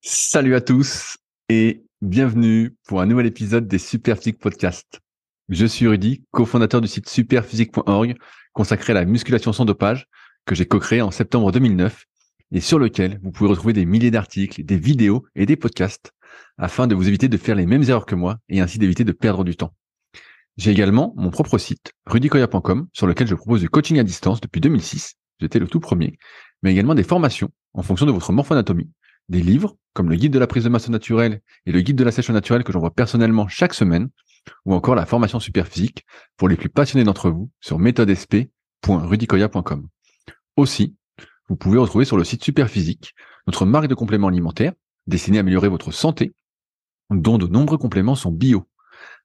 Salut à tous et bienvenue pour un nouvel épisode des Superphysique Podcast. Je suis Rudy, cofondateur du site superphysique.org consacré à la musculation sans dopage que j'ai co-créé en septembre 2009 et sur lequel vous pouvez retrouver des milliers d'articles, des vidéos et des podcasts afin de vous éviter de faire les mêmes erreurs que moi et ainsi d'éviter de perdre du temps. J'ai également mon propre site, rudykoya.com, sur lequel je propose du coaching à distance depuis 2006. J'étais le tout premier, mais également des formations en fonction de votre morphoanatomie, des livres comme le guide de la prise de masse naturelle et le guide de la sèche naturelle que j'envoie personnellement chaque semaine, ou encore la formation Superphysique pour les plus passionnés d'entre vous sur méthodesp.rudykoya.com. Aussi, vous pouvez retrouver sur le site Superphysique notre marque de compléments alimentaires destinée à améliorer votre santé, dont de nombreux compléments sont bio,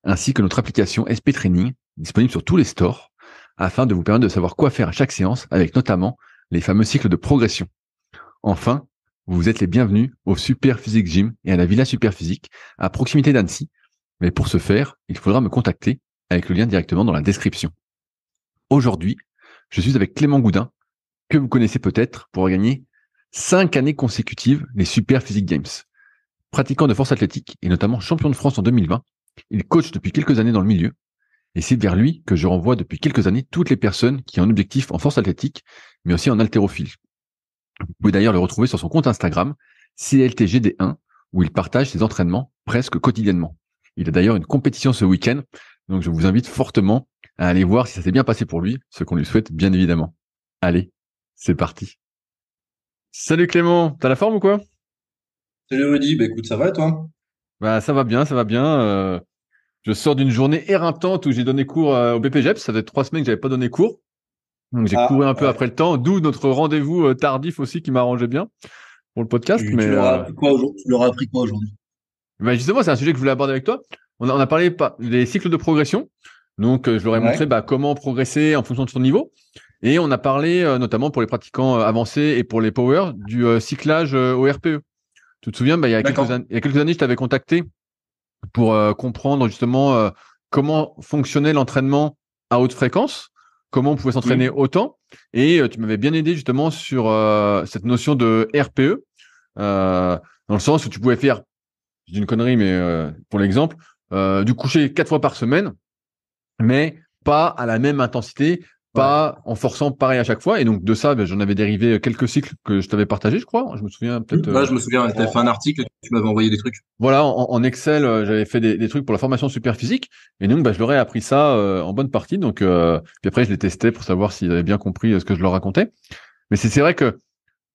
ainsi que notre application SP Training, disponible sur tous les stores, afin de vous permettre de savoir quoi faire à chaque séance, avec notamment les fameux cycles de progression. Enfin, vous êtes les bienvenus au Superphysique Gym et à la Villa Superphysique, à proximité d'Annecy. Mais pour ce faire, il faudra me contacter avec le lien directement dans la description. Aujourd'hui, je suis avec Clément Goudin, que vous connaissez peut-être pour gagner 5 années consécutives les Superphysique Games. Pratiquant de force athlétique et notamment champion de France en 2020, il coach depuis quelques années dans le milieu et c'est vers lui que je renvoie depuis quelques années toutes les personnes qui ont un objectif en force athlétique, mais aussi en haltérophilie. Vous pouvez d'ailleurs le retrouver sur son compte Instagram, CLTGD1, où il partage ses entraînements presque quotidiennement. Il a d'ailleurs une compétition ce week-end, donc je vous invite fortement à aller voir si ça s'est bien passé pour lui, ce qu'on lui souhaite bien évidemment. Allez, c'est parti. Salut Clément, t'as la forme ou quoi? Salut Rudy, écoute, ça va et toi? Bah ça va bien, ça va bien. Je sors d'une journée éreintante où j'ai donné cours au BPGEPS, ça fait 3 semaines que j'avais pas donné cours. Donc j'ai couru Ah, un peu ouais. après le temps, d'où notre rendez-vous tardif aussi qui m'arrangeait bien pour le podcast. Tu leur as appris quoi aujourd'hui? Tu leur as appris quoi aujourd'hui? Mais justement, c'est un sujet que je voulais aborder avec toi. On a parlé des cycles de progression. Donc je leur ai montré Ouais, comment progresser en fonction de son niveau. Et on a parlé notamment pour les pratiquants avancés et pour les power du cyclage au RPE. Tu te souviens, d'accord. il y a quelques années, je t'avais contacté pour comprendre justement comment fonctionnait l'entraînement à haute fréquence, comment on pouvait s'entraîner Oui. autant. Et tu m'avais bien aidé justement sur cette notion de RPE, dans le sens où tu pouvais faire, je dis une connerie, mais pour l'exemple, du coucher 4 fois par semaine, mais pas à la même intensité, Ouais. pas en forçant pareil à chaque fois. Et donc de ça, j'en avais dérivé quelques cycles que je t'avais partagé, je crois. Je me souviens peut-être Ouais, je me souviens, tu avais fait un en, article, tu m'avais envoyé des trucs. voilà, en Excel, j'avais fait des trucs pour la formation super physique. Et donc, je leur ai appris ça en bonne partie. Donc, puis après, je les testais pour savoir s'ils avaient bien compris ce que je leur racontais. Mais c'est vrai que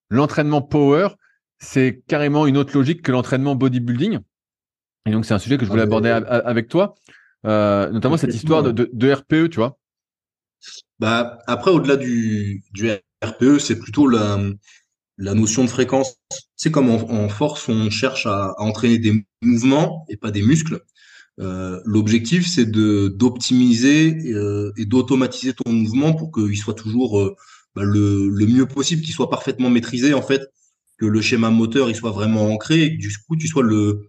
l'entraînement power, c'est carrément une autre logique que l'entraînement bodybuilding. Et donc, c'est un sujet que je Ah voulais aborder ben, avec toi, notamment cette complètement, histoire ouais. de RPE, tu vois. Bah, après, au-delà du RPE, c'est plutôt la notion de fréquence. C'est comme en force, on cherche à entraîner des mouvements et pas des muscles. L'objectif, c'est de d'optimiser et d'automatiser ton mouvement pour qu'il soit toujours le mieux possible, qu'il soit parfaitement maîtrisé, en fait, que le schéma moteur il soit vraiment ancré et que du coup, tu sois le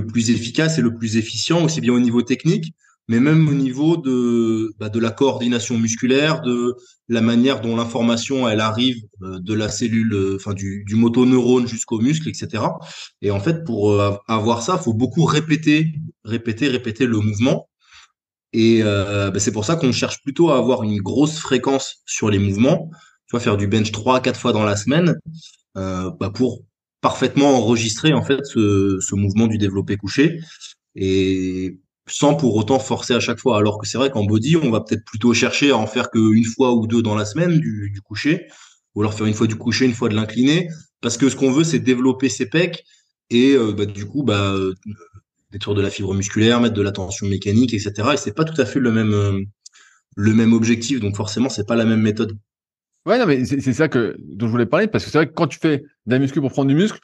plus efficace et le plus efficient, aussi bien au niveau technique, mais même au niveau de la coordination musculaire, de la manière dont l'information elle arrive de la cellule, enfin du motoneurone jusqu'au muscle, etc. Et en fait, pour avoir ça, faut beaucoup répéter le mouvement. Et c'est pour ça qu'on cherche plutôt à avoir une grosse fréquence sur les mouvements. Tu vois, faire du bench 3 à 4 fois dans la semaine pour parfaitement enregistrer en fait ce mouvement du développé couché et sans pour autant forcer à chaque fois. Alors que c'est vrai qu'en body, on va peut-être plutôt chercher à en faire qu'une fois ou deux dans la semaine du couché, ou alors faire une fois du couché, une fois de l'incliné, parce que ce qu'on veut, c'est développer ses pecs et du coup, détruire de la fibre musculaire, mettre de la tension mécanique, etc. Et c'est pas tout à fait le même objectif, donc forcément, c'est pas la même méthode. Ouais, non, mais c'est ça dont je voulais parler, parce que c'est vrai que quand tu fais de la muscu pour prendre du muscle,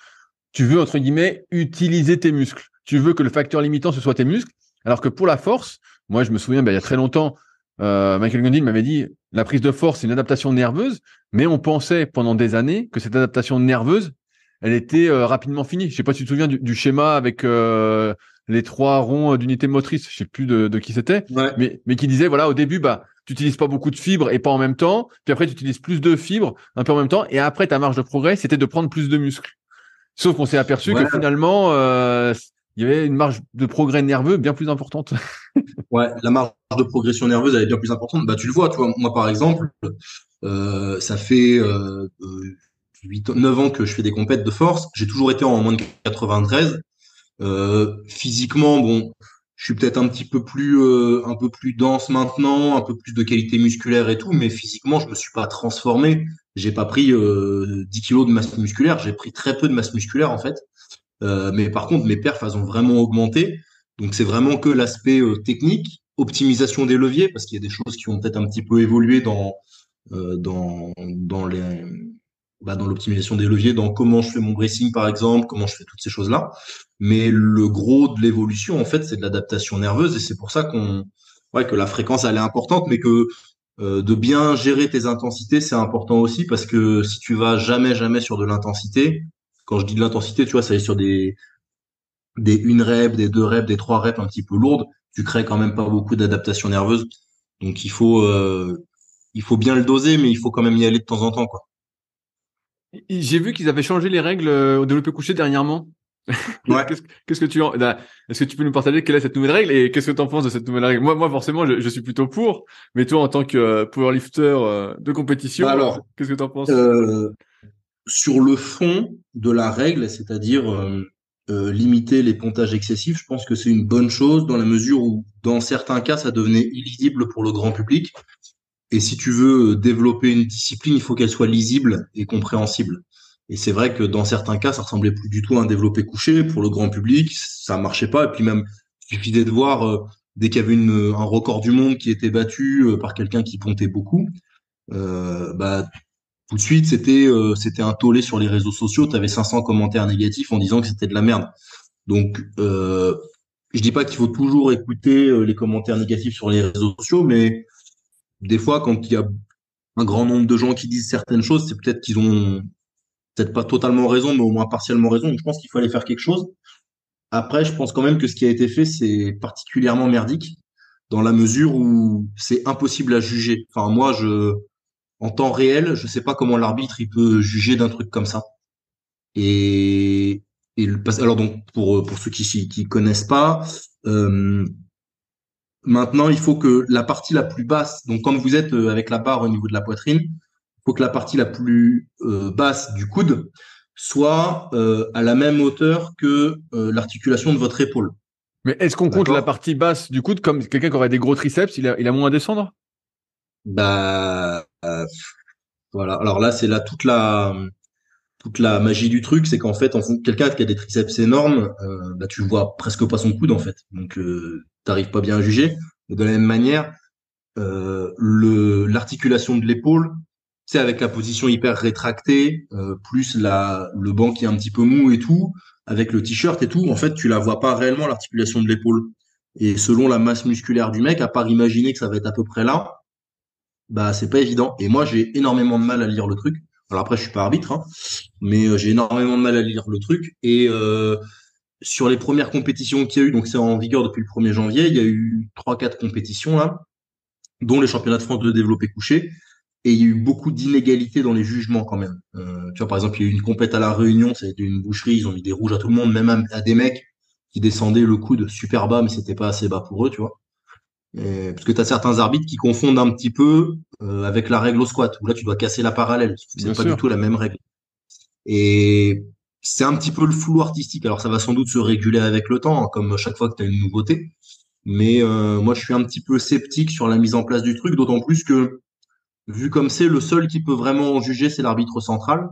tu veux, entre guillemets, utiliser tes muscles. Tu veux que le facteur limitant, ce soit tes muscles. Alors que pour la force, moi, je me souviens, il y a très longtemps, Michael Gandhi m'avait dit, la prise de force, c'est une adaptation nerveuse, mais on pensait pendant des années que cette adaptation nerveuse, elle était rapidement finie. Je sais pas si tu te souviens du schéma avec les 3 ronds d'unité motrice, je sais plus de qui c'était, Ouais. mais qui disait, voilà, au début, tu utilises pas beaucoup de fibres et pas en même temps, puis après, tu utilises plus de fibres un peu en même temps, et après, ta marge de progrès, c'était de prendre plus de muscles. Sauf qu'on s'est aperçu que Ouais, finalement, il y avait une marge de progrès nerveux bien plus importante. ouais, la marge de progression nerveuse elle est bien plus importante. Bah tu le vois, tu vois, moi par exemple, ça fait 9 ans que je fais des compètes de force. J'ai toujours été en moins de 93. Physiquement, bon, je suis peut-être un peu plus dense maintenant, un peu plus de qualité musculaire et tout, mais physiquement, je me suis pas transformé. J'ai pas pris 10 kilos de masse musculaire. J'ai pris très peu de masse musculaire en fait. Mais par contre, mes perfs, elles ont vraiment augmenté. Donc, c'est vraiment que l'aspect technique, optimisation des leviers, parce qu'il y a des choses qui ont peut-être un petit peu évolué dans dans l'optimisation des leviers, dans comment je fais mon bracing, par exemple, comment je fais toutes ces choses-là. Mais le gros de l'évolution, en fait, c'est de l'adaptation nerveuse et c'est pour ça ouais, que la fréquence, elle est importante, mais que de bien gérer tes intensités, c'est important aussi parce que si tu vas jamais sur de l'intensité, quand je dis de l'intensité, tu vois, ça est sur des 1 rep, des 2 reps, des 3 reps un petit peu lourdes, tu crées quand même pas beaucoup d'adaptation nerveuse. Donc il faut bien le doser, mais il faut quand même y aller de temps en temps, quoi. J'ai vu qu'ils avaient changé les règles au développé couché dernièrement. Ouais. Qu'est-ce que est-ce que tu peux nous partager quelle est cette nouvelle règle et qu'est-ce que tu en penses de cette nouvelle règle? Moi, forcément, je suis plutôt pour, mais toi, en tant que powerlifter de Bah compétition, alors, qu'est-ce que tu en penses? euh, sur le fond de la règle, c'est-à-dire limiter les pontages excessifs, je pense que c'est une bonne chose dans la mesure où, dans certains cas, ça devenait illisible pour le grand public. Et si tu veux développer une discipline, il faut qu'elle soit lisible et compréhensible. Et c'est vrai que dans certains cas, ça ressemblait plus du tout à un développé couché pour le grand public, ça marchait pas. Et puis même, il suffisait de voir dès qu'il y avait un record du monde qui était battu par quelqu'un qui pontait beaucoup, bah tout de suite c'était un tollé sur les réseaux sociaux. Tu avais 500 commentaires négatifs en disant que c'était de la merde. Donc je dis pas qu'il faut toujours écouter les commentaires négatifs sur les réseaux sociaux, mais des fois, quand il y a un grand nombre de gens qui disent certaines choses, c'est peut-être qu'ils ont peut-être pas totalement raison, mais au moins partiellement raison. Donc, je pense qu'il faut aller faire quelque chose. Après, je pense quand même que ce qui a été fait, c'est particulièrement merdique dans la mesure où c'est impossible à juger. Enfin, moi, en temps réel, je sais pas comment l'arbitre il peut juger d'un truc comme ça. Et, alors donc pour ceux qui connaissent pas, euh, maintenant il faut que la partie la plus basse, donc comme vous êtes avec la barre au niveau de la poitrine, faut que la partie la plus basse du coude soit à la même hauteur que l'articulation de votre épaule. Mais est-ce qu'on compte la D'accord? partie basse du coude comme quelqu'un qui aurait des gros triceps, il a moins à descendre? Bah voilà. Alors là, c'est là toute la magie du truc, c'est qu'en fait, quelqu'un qui a des triceps énormes, bah tu vois presque pas son coude en fait. Donc t'arrives pas bien à juger. Mais de la même manière, le l'articulation de l'épaule, c'est avec la position hyper rétractée, plus le banc qui est un petit peu mou et tout, avec le t-shirt et tout, en fait, tu la vois pas réellement l'articulation de l'épaule. Et selon la masse musculaire du mec, à part imaginer que ça va être à peu près là, bah c'est pas évident. Et moi, j'ai énormément de mal à lire le truc. Alors après, je suis pas arbitre, hein, mais j'ai énormément de mal à lire le truc. Et sur les premières compétitions qu'il y a eu, donc c'est en vigueur depuis le 1er janvier, il y a eu 3-4 compétitions là, dont les championnats de France de développé couché. Et il y a eu beaucoup d'inégalités dans les jugements quand même. Tu vois, par exemple, il y a eu une compète à La Réunion, c'était une boucherie, ils ont mis des rouges à tout le monde, même à des mecs qui descendaient le coude super bas, mais c'était pas assez bas pour eux, tu vois. Parce que tu as certains arbitres qui confondent un petit peu avec la règle au squat, où là tu dois casser la parallèle. C'est Bien pas du sûr. tout la même règle. Et c'est un petit peu le flou artistique. Alors ça va sans doute se réguler avec le temps, hein, comme chaque fois que tu as une nouveauté. Mais moi je suis un petit peu sceptique sur la mise en place du truc, d'autant plus que vu comme c'est le seul qui peut vraiment en juger, c'est l'arbitre central,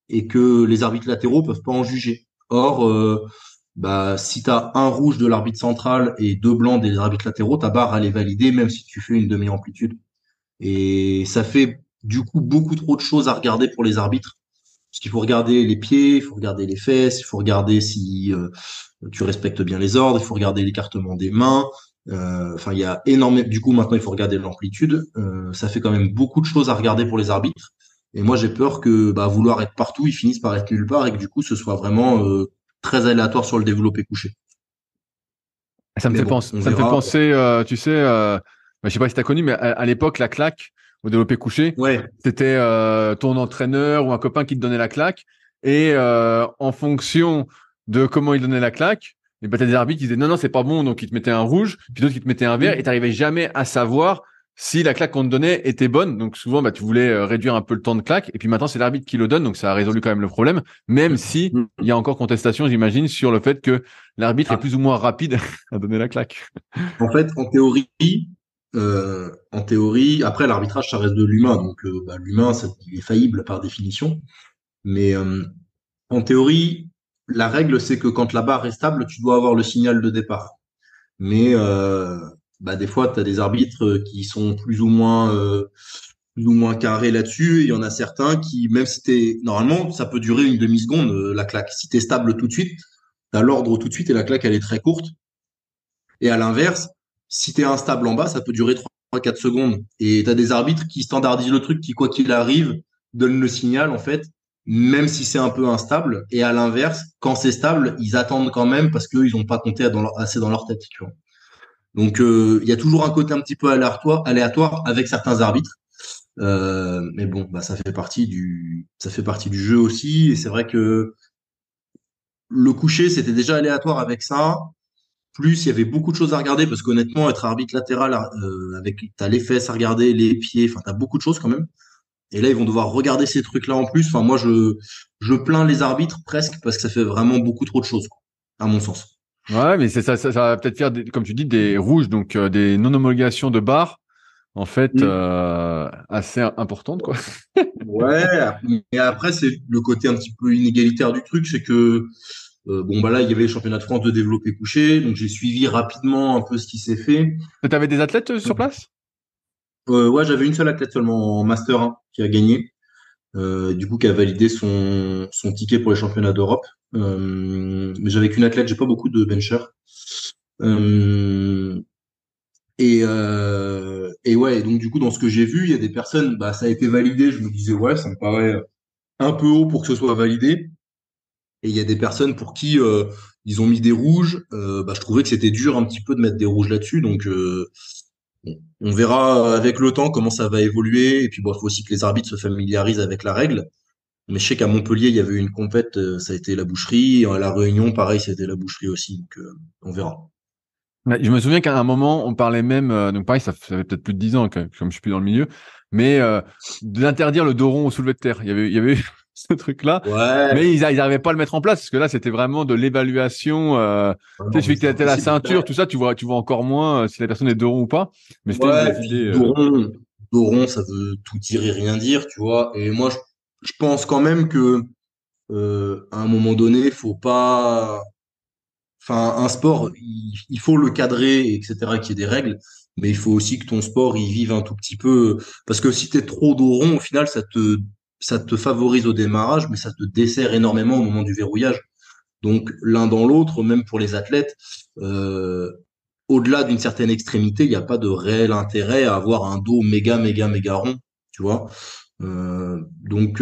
et que les arbitres latéraux peuvent pas en juger. Or, bah, si tu as un rouge de l'arbitre central et deux blancs des arbitres latéraux, ta barre, elle est validée, même si tu fais une demi-amplitude. Et ça fait du coup beaucoup trop de choses à regarder pour les arbitres. Parce qu'il faut regarder les pieds, il faut regarder les fesses, il faut regarder si tu respectes bien les ordres, il faut regarder l'écartement des mains. Enfin, il y a énormément. Du coup, maintenant, il faut regarder l'amplitude. Ça fait quand même beaucoup de choses à regarder pour les arbitres. Et moi, j'ai peur que, bah, vouloir être partout, ils finissent par être nulle part et que du coup, ce soit vraiment très aléatoire sur le développé couché. Mais bon, on Ça me fait verra. penser, tu sais, je sais pas si tu as connu, mais à l'époque, la claque au développé couché, Ouais, c'était ton entraîneur ou un copain qui te donnait la claque. Et en fonction de comment il donnait la claque, et ben, t'as des arbitres qui disaient non, non, c'est pas bon, donc ils te mettaient un rouge, puis d'autres qui te mettaient un vert, et t'arrivais jamais à savoir si la claque qu'on te donnait était bonne. Donc souvent, bah, tu voulais réduire un peu le temps de claque, et puis maintenant, c'est l'arbitre qui le donne, donc ça a résolu quand même le problème, même si il y a encore contestation, j'imagine, sur le fait que l'arbitre est Ah, plus ou moins rapide à donner la claque. en fait, en théorie, après l'arbitrage, ça reste de l'humain, donc bah, l'humain, il est faillible par définition. Mais en théorie, la règle, c'est que quand la barre est stable, tu dois avoir le signal de départ. Mais bah, des fois, tu as des arbitres qui sont plus ou moins carrés là-dessus. Il y en a certains qui, même si t'es normalement, ça peut durer une demi-seconde, la claque. Si tu es stable tout de suite, tu as l'ordre tout de suite et la claque, elle est très courte. Et à l'inverse, si tu es instable en bas, ça peut durer 3 4 secondes. Et tu as des arbitres qui standardisent le truc, qui, quoi qu'il arrive, donnent le signal, en fait, même si c'est un peu instable. Et à l'inverse, quand c'est stable, ils attendent quand même parce qu'ils n'ont pas compté assez dans leur tête, tu vois. Donc, il y a toujours un côté un petit peu aléatoire avec certains arbitres. Mais bon, bah, ça fait partie du jeu aussi. Et c'est vrai que le coucher, c'était déjà aléatoire avec ça. Plus, il y avait beaucoup de choses à regarder parce qu'honnêtement, être arbitre latéral, t'as les fesses à regarder, les pieds, enfin, t'as beaucoup de choses quand même. Et là, ils vont devoir regarder ces trucs-là en plus. Enfin, moi, je plains les arbitres presque parce que ça fait vraiment beaucoup trop de choses, quoi, à mon sens. Ouais, mais ça va peut-être faire, comme tu dis, des rouges, donc des non-homologations de barres, en fait, Mm. assez importantes, quoi. Ouais, mais après, c'est le côté un petit peu inégalitaire du truc, c'est que bon, bah là, il y avait les championnats de France de développé couché, donc j'ai suivi rapidement un peu ce qui s'est fait. T'avais des athlètes sur place? Ouais, j'avais une seule athlète seulement en Master 1 qui a gagné, du coup, qui a validé son ticket pour les championnats d'Europe. Mais j'avais qu'une athlète, j'ai pas beaucoup de benchers. Euh, et ouais, donc du coup, dans ce que j'ai vu, il y a des personnes, bah, ça a été validé. Je me disais, ouais, ça me paraît un peu haut pour que ce soit validé. Et il y a des personnes pour qui ils ont mis des rouges. Bah, je trouvais que c'était dur un petit peu de mettre des rouges là-dessus. Donc, bon, on verra avec le temps comment ça va évoluer. Et puis, bon, il faut aussi que les arbitres se familiarisent avec la règle. Mais je sais qu'à Montpellier, il y avait eu une compète, ça a été la boucherie. Et à La Réunion, pareil, c'était la boucherie aussi. Donc, on verra. Ouais, je me souviens qu'à un moment, on parlait même, donc pareil, ça fait peut-être plus de 10 ans, comme je suis plus dans le milieu, mais d'interdire le dos rond au soulevé de terre. Il y avait eu ce truc-là, Ouais, mais ils n'arrivaient pas à le mettre en place, parce que là, c'était vraiment de l'évaluation. Tu sais, non, mais celui qui c'est était la impossible. ceinture, tout ça, tu vois encore moins si la personne est dos rond ou pas, mais c'était une Ouais, des puis idées. Doron, ça veut tout dire et rien dire, tu vois. Et moi, je pense quand même que à un moment donné, faut pas. Enfin, un sport, il faut le cadrer, etc., qu'il y ait des règles, mais il faut aussi que ton sport il vive un tout petit peu. Parce que si t'es trop dos rond, au final, ça te favorise au démarrage, mais ça te dessert énormément au moment du verrouillage. Donc, l'un dans l'autre, même pour les athlètes, euh, au-delà d'une certaine extrémité, il n'y a pas de réel intérêt à avoir un dos méga, méga, méga rond, tu vois. Donc,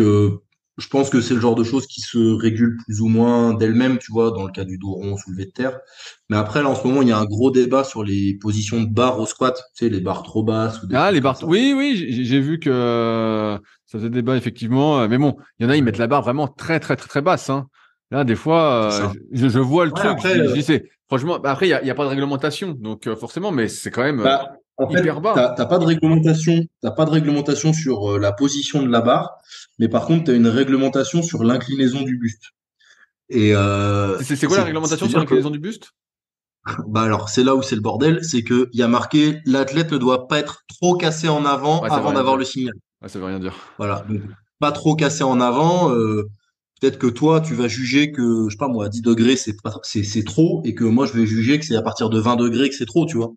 je pense que c'est le genre de choses qui se régulent plus ou moins d'elles-mêmes, tu vois, dans le cas du dos rond soulevé de terre. Mais après, là, en ce moment, il y a un gros débat sur les positions de barre au squat, tu sais, les barres trop basses ou des Ah, trucs les comme barres. ça. Oui, oui, j'ai vu que ça faisait débat effectivement. Mais bon, il y en a, ils mettent la barre vraiment très, très, très, très basse, hein. Là, des C'est fois, ça. je vois le Ouais, truc. après, Je dis, c'est franchement. Bah, après, il y a pas de réglementation, donc forcément, mais c'est quand même en fait, hyper bas. t'as pas de réglementation sur la position de la barre, mais par contre, tu as une réglementation sur l'inclinaison du buste. Et C'est quoi la réglementation sur c'est-à-dire que, l'inclinaison du buste? bah alors, c'est là où c'est le bordel, c'est que il y a marqué l'athlète ne doit pas être trop cassé en avant Ouais, ça veut avant rien d'avoir dire. le signal. Ouais, ça veut rien dire. Voilà, donc pas trop cassé en avant. Peut-être que toi, tu vas juger que, je sais pas moi, à 10 degrés, c'est trop, et que moi, je vais juger que c'est à partir de 20 degrés que c'est trop, tu vois.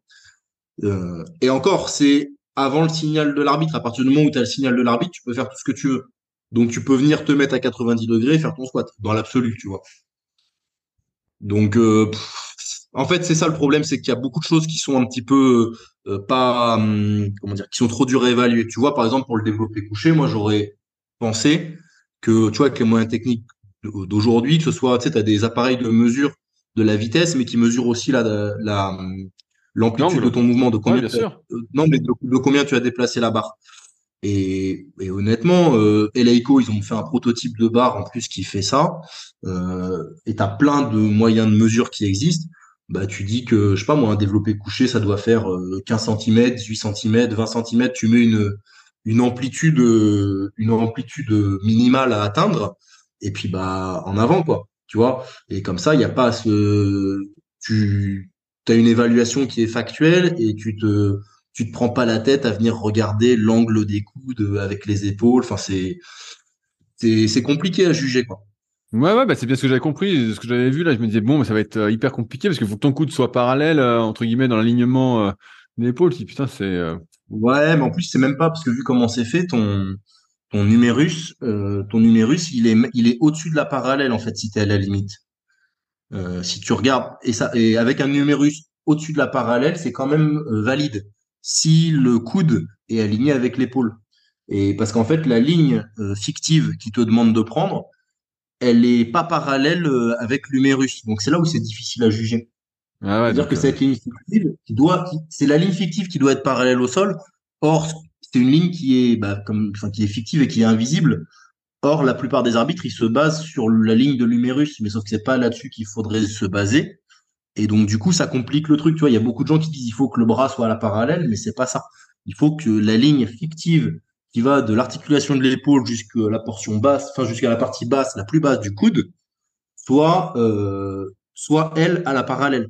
Et encore, c'est avant le signal de l'arbitre. À partir du moment où tu as le signal de l'arbitre, tu peux faire tout ce que tu veux. Donc, tu peux venir te mettre à 90 degrés et faire ton squat, dans l'absolu, tu vois. Donc, en fait, c'est ça le problème, c'est qu'il y a beaucoup de choses qui sont un petit peu pas, comment dire, qui sont trop dures à évaluer. Tu vois, par exemple, pour le développé couché, moi, j'aurais pensé que, tu vois, avec les moyens techniques d'aujourd'hui, que ce soit, tu sais, t'as des appareils de mesure de la vitesse, mais qui mesurent aussi l'amplitude de L'angle. ton mouvement, de Ouais, combien, bien sûr. non, mais de combien tu as déplacé la barre. Et honnêtement, Eleiko, ils ont fait un prototype de barre en plus qui fait ça. Et t'as plein de moyens de mesure qui existent. Bah, tu dis que, je sais pas moi, un développé couché, ça doit faire 15 cm, 18 cm, 20 cm. Tu mets une amplitude minimale à atteindre. Et puis, bah, en avant, quoi. Tu vois? Et comme ça, il n'y a pas tu as une évaluation qui est factuelle et tu te prends pas la tête à venir regarder l'angle des coudes avec les épaules. Enfin, c'est compliqué à juger, quoi. Ouais, bah c'est bien ce que j'avais compris, ce que j'avais vu là. Je me disais bon, mais ça va être hyper compliqué parce qu'il faut que ton coude soit parallèle entre guillemets dans l'alignement de l'épaule. Je dis putain, c'est Ouais, mais en plus, c'est même pas parce que vu comment c'est fait, ton numérus, il est au-dessus de la parallèle, en fait, si t'es à la limite. Si tu regardes, et avec un numérus au-dessus de la parallèle, c'est quand même valide si le coude est aligné avec l'épaule. Et parce qu'en fait, la ligne fictive qui te demande de prendre, elle est pas parallèle avec l'humérus. Donc c'est là où c'est difficile à juger. ah ouais C'est-à-dire donc que cette ligne fictive, c'est la ligne fictive qui doit être parallèle au sol. Or, c'est une ligne qui est, bah, qui est fictive et qui est invisible. Or, la plupart des arbitres, ils se basent sur la ligne de l'humérus, mais sauf que c'est pas là-dessus qu'il faudrait se baser. Et donc, du coup, ça complique le truc. Tu vois, il y a beaucoup de gens qui disent il faut que le bras soit à la parallèle, mais c'est pas ça. Il faut que la ligne fictive qui va de l'articulation de l'épaule jusqu'à la portion basse, enfin jusqu'à la partie basse, la plus basse du coude, soit elle à la parallèle.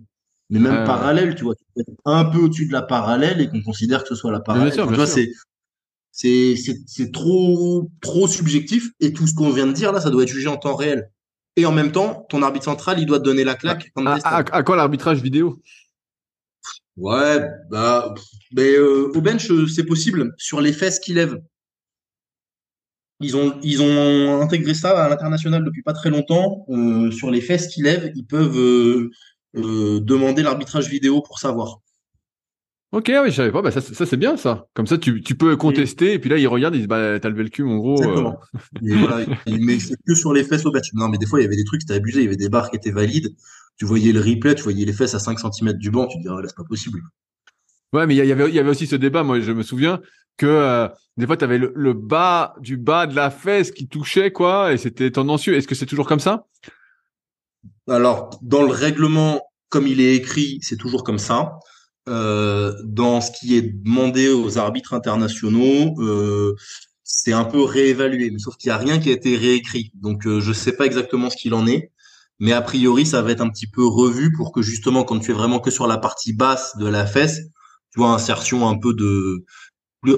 Mais même ouais. parallèle, tu vois, tu peux être un peu au-dessus de la parallèle et qu'on considère que ce soit la Mais bien parallèle. sûr, Enfin, bien tu vois, sûr. c'est trop subjectif et tout ce qu'on vient de dire là, ça doit être jugé en temps réel. Et en même temps, ton arbitre central, il doit te donner la Bah, claque quand t'es stade. à quoi l'arbitrage vidéo? Ouais, bah, mais au bench, c'est possible. Sur les fesses qui lèvent, ils ont intégré ça à l'international depuis pas très longtemps. Sur les fesses qui lèvent, ils peuvent demander l'arbitrage vidéo pour savoir. Ok, oui, je savais pas. Bah ça c'est bien ça. Comme ça, tu peux Et contester et puis là ils regardent, ils disent bah t'as levé le cul, mon gros. exactement. Et voilà, mais c'est que sur les fesses au bench. Non, mais des fois, il y avait des trucs, c'était abusé. Il y avait des barres qui étaient valides. Tu voyais le replay, tu voyais les fesses à 5 centimètres du banc. Tu te dis, ah, là, c'est pas possible. Ouais, mais il y avait aussi ce débat. Moi, je me souviens que des fois t'avais le bas du bas de la fesse qui touchait quoi, et c'était tendancieux. Est-ce que c'est toujours comme ça? Alors, dans le règlement, comme il est écrit, c'est toujours comme ça. Dans ce qui est demandé aux arbitres internationaux, c'est un peu réévalué, mais sauf qu'il n'y a rien qui a été réécrit. Donc, je sais pas exactement ce qu'il en est, mais a priori, ça va être un petit peu revu pour que justement, quand tu es vraiment que sur la partie basse de la fesse, tu vois, insertion un peu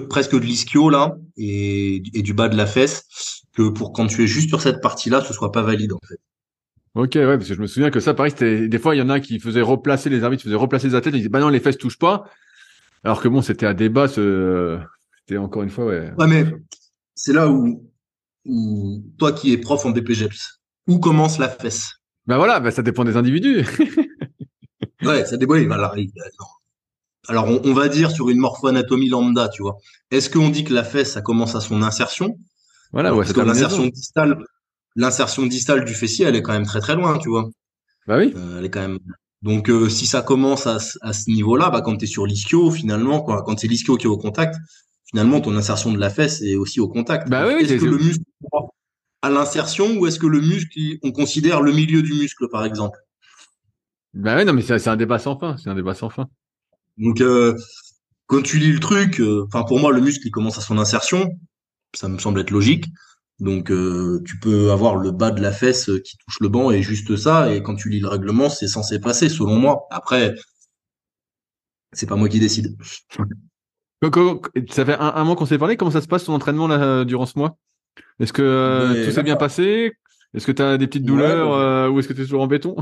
presque de l'ischio là, et du bas de la fesse, que pour quand tu es juste sur cette partie-là, ce soit pas valide en fait. Ok, ouais, parce que je me souviens que ça, pareil, c'était des fois il y en a qui faisaient replacer les arbitres, faisaient replacer les athlètes, ils disaient bah non les fesses touchent pas, alors que bon c'était un débat, c'était encore une fois ouais. Ouais, mais c'est là où toi qui es prof en BPGEPS, où commence la fesse? Bah voilà, bah ça dépend des individus. Ouais, ça débrouille. Voilà. Alors, on va dire sur une morpho-anatomie lambda, tu vois. Est-ce qu'on dit que la fesse, ça commence à son insertion? Voilà, Alors, ouais, parce sa que terminaison. l'insertion distale du fessier, elle est quand même très très loin, tu vois. Bah oui. Elle est quand même. Donc, si ça commence à ce niveau-là, bah, quand tu es sur l'ischio, finalement, quoi, quand c'est l'ischio qui est au contact, finalement, ton insertion de la fesse est aussi au contact. Bah oui, Donc, oui, est-ce que le muscle à l'insertion ou est-ce que le muscle, on considère le milieu du muscle, par exemple? bah oui, non, mais c'est un débat sans fin, c'est un débat sans fin. Donc, quand tu lis le truc, enfin, pour moi, le muscle, il commence à son insertion. Ça me semble être logique. Donc, tu peux avoir le bas de la fesse qui touche le banc et juste ça. Et quand tu lis le règlement, c'est censé passer, selon moi. Après, c'est pas moi qui décide. Ça fait un mois qu'on s'est parlé, comment ça se passe ton entraînement là, durant ce mois? Est-ce que tout Mais s'est là, bien passé? Est-ce que tu as des petites ouais, douleurs ou est-ce que tu es toujours en béton?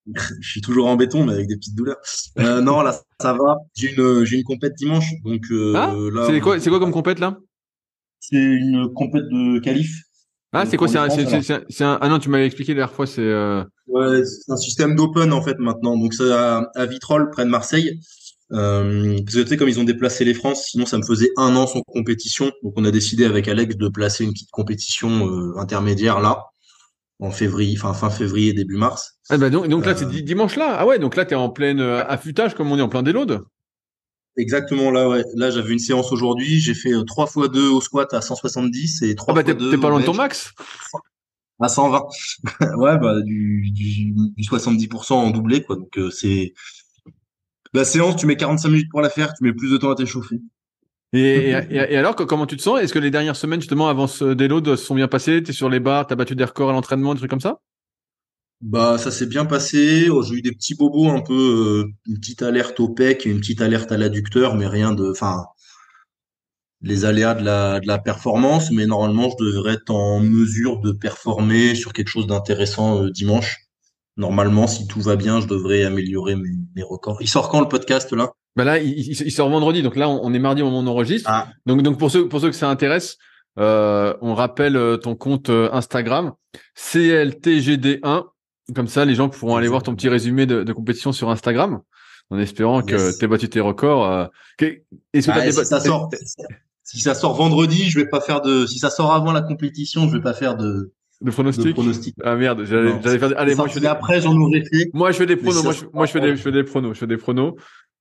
je suis toujours en béton, mais avec des petites douleurs. Non, là, ça va. J'ai une compète dimanche. Donc, Ah, là, on c'est quoi comme compète là? c'est une compète de qualif Ah, c'est quoi? pour les France. Alors, Ah non, tu m'avais expliqué la dernière fois, c'est ouais, c'est un système d'open en fait maintenant. Donc c'est à Vitrolles, près de Marseille. Parce que tu sais, comme ils ont déplacé les France, sinon ça me faisait un an sans compétition. Donc on a décidé avec Alex de placer une petite compétition intermédiaire là, en février, enfin fin février, début mars. ah bah donc là c'est Euh, dimanche là. Ah ouais, donc là t'es en pleine affûtage comme on est en plein déload. exactement là, ouais. Là, j'avais une séance aujourd'hui. J'ai fait 3 fois 2 au squat à 170 et Ah 3 bah fois t'es 2 pas au loin de ton bench max. à 120. Ouais, bah, du 70% en doublé, quoi. Donc, c'est la séance, tu mets 45 minutes pour la faire, tu mets plus de temps à t'échauffer. Et alors, comment tu te sens? Est-ce que les dernières semaines, justement, avant ce déload, se sont bien passées? T'es sur les barres, t'as battu des records à l'entraînement, des trucs comme ça? Bah, ça s'est bien passé. Oh, j'ai eu des petits bobos un peu, une petite alerte au pec et une petite alerte à l'adducteur, mais rien de, enfin, les aléas de la performance. Mais normalement, je devrais être en mesure de performer sur quelque chose d'intéressant dimanche. Normalement, si tout va bien, je devrais améliorer mes records. Il sort quand le podcast là? Bah là, il sort vendredi, donc là, on est mardi au moment où on enregistre. Ah, Donc pour ceux que ça intéresse, on rappelle ton compte Instagram, CLTGD1. Comme ça, les gens pourront aller voir ton petit exactement. résumé de compétition sur Instagram, en espérant que Yes. tu battu tes records. Est-ce que tu as Ah, et débat... si ça sort vendredi, je vais pas faire de, si ça sort avant la compétition, je vais pas faire de de pronostics? pronostic. Ah merde, Non. j'allais faire... C'est Allez, sorti après, j'en aurais fait. moi je fais des Mais si pronos, ça sort je avant, fais des pronos, je fais des pronos.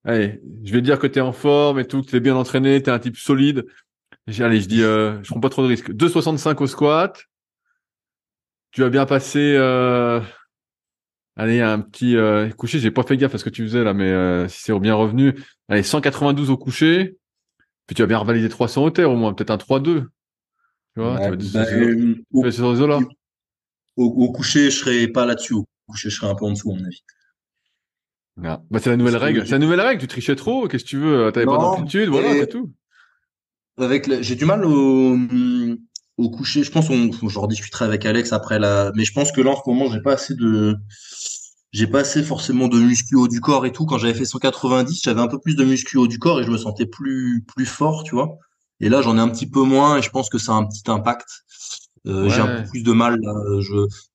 Allez, je vais dire que t'es en forme et tout, que t'es bien entraîné, t'es un type solide. Allez, je dis, je prends pas trop de risques. 2,65 au squat. Tu as bien passé, allez, un petit coucher. J'ai pas fait gaffe à ce que tu faisais là, mais si c'est bien revenu. Allez, 192 au coucher. Puis tu as bien revalidé 300 au terre au moins, peut-être un 3,2. Tu vois, ouais, bah, tu fais ces eaux-là. au coucher, je serais pas là-dessus. Au coucher, je serais un peu en dessous, à mon avis. Ah. Bah, c'est la nouvelle Parce que règle. C'est la nouvelle règle. Tu trichais trop. Qu'est-ce que tu veux? T'avais pas non, d'amplitude, voilà, c'est et tout. j'ai du mal au coucher. Je pense qu'on j'en discuterai avec Alex après mais je pense que là, en ce moment, j'ai pas assez forcément de muscu haut du corps et tout. Quand j'avais fait 190, j'avais un peu plus de muscu haut du corps et je me sentais plus fort, tu vois. Et là, j'en ai un petit peu moins et je pense que ça a un petit impact. J'ai un peu Ouais. plus de mal là,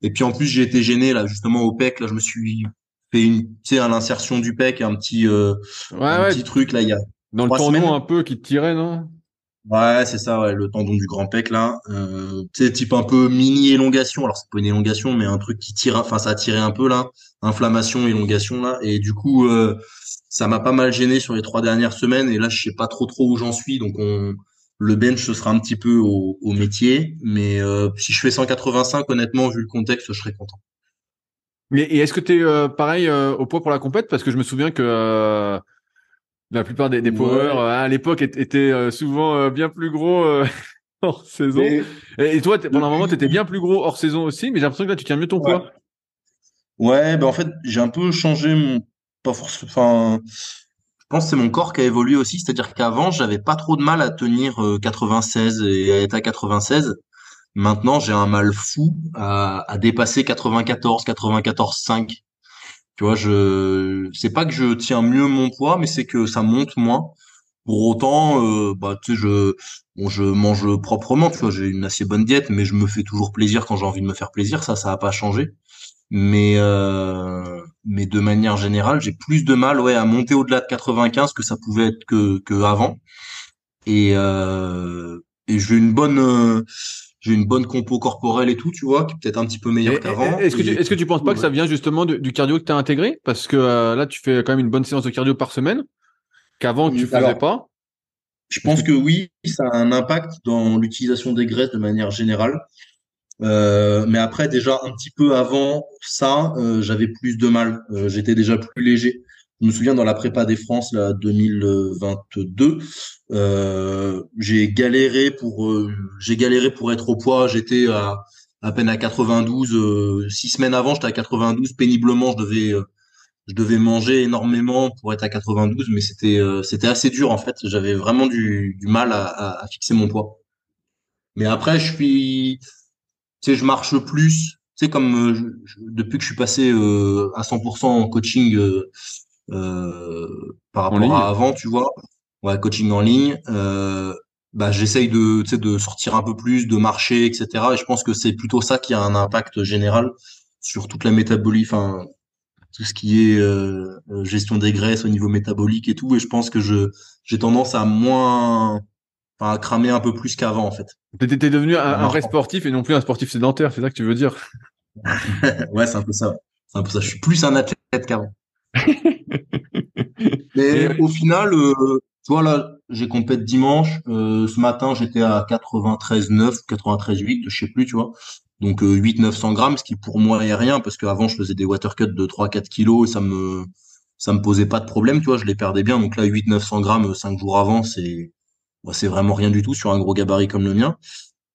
et puis en plus j'ai été gêné là justement au pec là je me suis fait tu sais à l'insertion du pec Ouais, un ouais. petit truc là il y a Dans le trois tendon semaines. un peu qui te tirait, non? Ouais, c'est ça, ouais, le tendon du grand pec là, tu sais type un peu mini élongation. Alors c'est pas une élongation mais un truc qui tire, enfin ça a tiré un peu là, inflammation, élongation là, et du coup ça m'a pas mal gêné sur les 3 dernières semaines et là je sais pas trop où j'en suis donc on le bench ce sera un petit peu au métier, mais si je fais 185 honnêtement vu le contexte je serais content. Mais et est-ce que tu es pareil au poids pour la compète? Parce que je me souviens que la plupart des powers Ouais, à l'époque étaient souvent bien plus gros hors saison. mais Et toi, pendant un moment, tu étais depuis bien plus gros hors saison aussi, mais j'ai l'impression que là, tu tiens mieux ton ouais poids. ouais ben en fait j'ai un peu changé mon pas forcément enfin je pense que c'est mon corps qui a évolué aussi, c'est-à-dire qu'avant, j'avais pas trop de mal à tenir 96 et à être à 96. Maintenant, j'ai un mal fou à dépasser 94, 94,5. Tu vois, c'est pas que je tiens mieux mon poids, mais c'est que ça monte moins. Pour autant, bah, tu sais, bon, je mange proprement, tu vois, j'ai une assez bonne diète, mais je me fais toujours plaisir quand j'ai envie de me faire plaisir. Ça a pas changé. Mais de manière générale, j'ai plus de mal, ouais, à monter au-delà de 95 que ça pouvait être que avant. Et j'ai une bonne compo corporelle et tout, tu vois, qui est peut-être un petit peu meilleure qu'avant. Et Est-ce que tu penses pas que ouais. ça vient justement du cardio que tu as intégré? Parce que là, tu fais quand même une bonne séance de cardio par semaine, qu'avant tu faisais Alors, pas. je Est-ce que pense que oui, ça a un impact dans l'utilisation des graisses de manière générale. Mais après, déjà un petit peu avant ça, j'avais plus de mal. J'étais déjà plus léger. Je me souviens dans la prépa des France, là, 2022, j'ai galéré pour être au poids. J'étais à peine à 92. 6 semaines avant, j'étais à 92. Péniblement, je devais manger énormément pour être à 92, mais c'était assez dur en fait. J'avais vraiment du mal à fixer mon poids. Mais après, tu sais, je marche plus. Tu sais, comme depuis que je suis passé à 100% en coaching par en rapport à ligne? avant, tu vois, ouais, coaching en ligne, bah, j'essaye tu sais, de sortir un peu plus, de marcher, etc. Et je pense que c'est plutôt ça qui a un impact général sur toute la métabolie, enfin, tout ce qui est gestion des graisses au niveau métabolique et tout. Et je pense que j'ai tendance à enfin, à cramer un peu plus qu'avant, en fait. T'es devenu En un vrai marchant. sportif et non plus un sportif sédentaire, c'est ça que tu veux dire? Ouais, c'est un peu ça. C'est un peu ça. Je suis plus un athlète qu'avant. Mais Et au final, tu vois, là, j'ai compète dimanche. Ce matin, j'étais à 93,9, 93,8, je sais plus, tu vois. Donc 800-900 grammes, ce qui pour moi est rien, parce qu'avant, je faisais des water cuts de 3-4 kilos et ça me posait pas de problème, tu vois, je les perdais bien. Donc là, 800-900 grammes 5 jours avant, c'est vraiment rien du tout sur un gros gabarit comme le mien.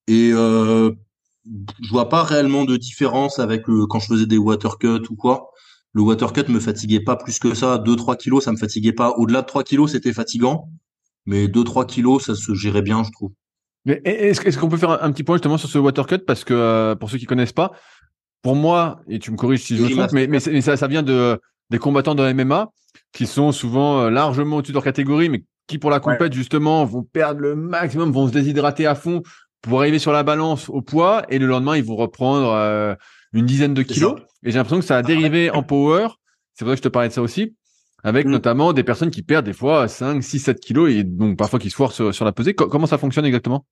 Et je vois pas réellement de différence avec quand je faisais des water cuts ou quoi. Le water cut me fatiguait pas plus que ça. 2-3 kilos, ça me fatiguait pas. Au-delà de 3 kilos, c'était fatigant. Mais 2-3 kilos, ça se gérait bien, je trouve. mais est-ce qu'on peut faire un petit point justement sur ce water cut parce que pour ceux qui connaissent pas, pour moi, et tu me corriges si je me Terry trompe, Master. mais ça vient des combattants de MMA qui sont souvent largement au-dessus de leur catégorie, mais qui pour la Ouais, compète justement vont perdre le maximum, vont se déshydrater à fond pour arriver sur la balance au poids, et le lendemain ils vont reprendre une dizaine de c'est ça. kilos. Et j'ai l'impression que ça a dérivé en power. C'est vrai que je te parlais de ça aussi, avec Mm. notamment des personnes qui perdent des fois 5, 6, 7 kilos et donc parfois qui se foirent sur la pesée. Comment ça fonctionne exactement?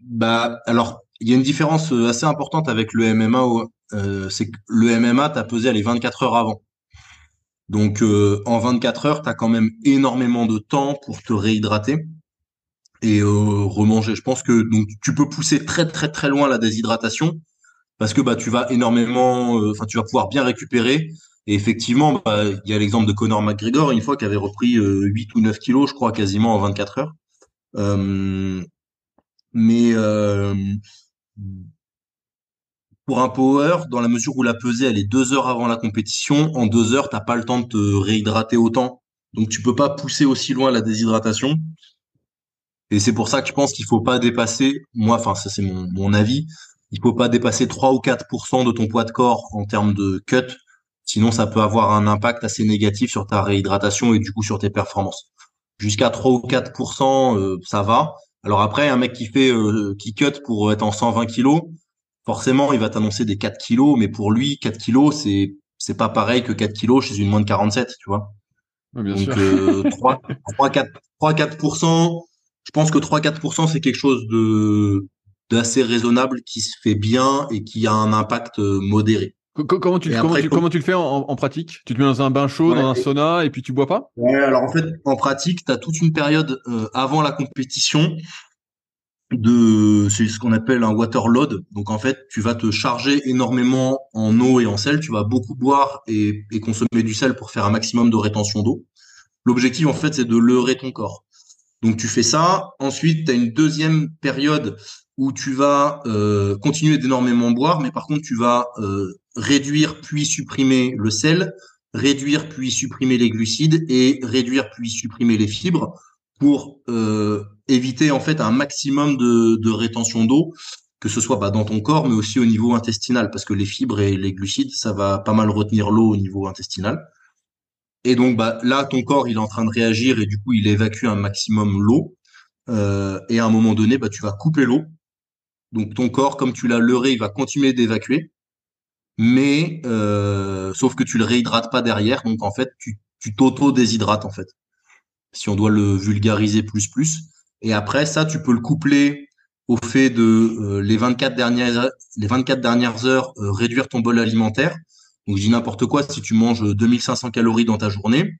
Bah, alors, il y a une différence assez importante avec le MMA. C'est que le MMA, t'as pesé les 24 heures avant. Donc, en 24 heures, t'as quand même énormément de temps pour te réhydrater et remanger. Je pense que donc tu peux pousser très très très loin la déshydratation parce que bah tu vas énormément, enfin tu vas pouvoir bien récupérer. Et effectivement, bah, il y a l'exemple de Conor McGregor une fois qui avait repris 8 ou 9 kilos, je crois, quasiment en 24 heures. Euh, mais pour un power, dans la mesure où la pesée elle est 2 heures avant la compétition, en 2 heures t'as pas le temps de te réhydrater autant, donc tu peux pas pousser aussi loin la déshydratation. Et c'est pour ça que je pense qu'il faut pas dépasser, moi, enfin ça c'est mon avis, il faut pas dépasser 3 ou 4% de ton poids de corps en termes de cut, sinon ça peut avoir un impact assez négatif sur ta réhydratation et du coup sur tes performances. Jusqu'à 3 ou 4%, ça va. Alors après, un mec qui cut pour être en 120 kilos, forcément il va t'annoncer des 4 kilos, mais pour lui 4 kilos c'est pas pareil que 4 kilos chez une moins de 47, tu vois. Oui, bien sûr. Donc 3-4%, je pense que 3-4%, c'est quelque chose de d'assez raisonnable qui se fait bien et qui a un impact modéré. Comment tu, Et comment après, tu, comment tu le fais en pratique? Tu te mets dans un bain chaud, dans un ouais, sauna, et puis tu bois pas? ouais, alors en fait, en pratique, tu as toute une période avant la compétition c'est ce qu'on appelle un water load. Donc en fait, tu vas te charger énormément en eau et en sel, tu vas beaucoup boire et consommer du sel pour faire un maximum de rétention d'eau. L'objectif, en fait, c'est de leurrer ton corps. Donc tu fais ça. Ensuite, tu as une deuxième période où tu vas continuer d'énormément boire, mais par contre, tu vas réduire puis supprimer le sel, réduire puis supprimer les glucides et réduire puis supprimer les fibres pour éviter en fait un maximum de rétention d'eau, que ce soit bah, dans ton corps, mais aussi au niveau intestinal, parce que les fibres et les glucides, ça va pas mal retenir l'eau au niveau intestinal. Et donc bah, là, ton corps, il est en train de réagir et du coup, il évacue un maximum l'eau. Et à un moment donné, bah, tu vas couper l'eau. Donc ton corps, comme tu l'as leurré, il va continuer d'évacuer, mais sauf que tu le réhydrates pas derrière. Donc en fait, tu t'auto-déshydrates en fait. Si on doit le vulgariser plus. Et après ça, tu peux le coupler au fait de les 24 dernières heures réduire ton bol alimentaire. Donc je dis n'importe quoi, si tu manges 2500 calories dans ta journée,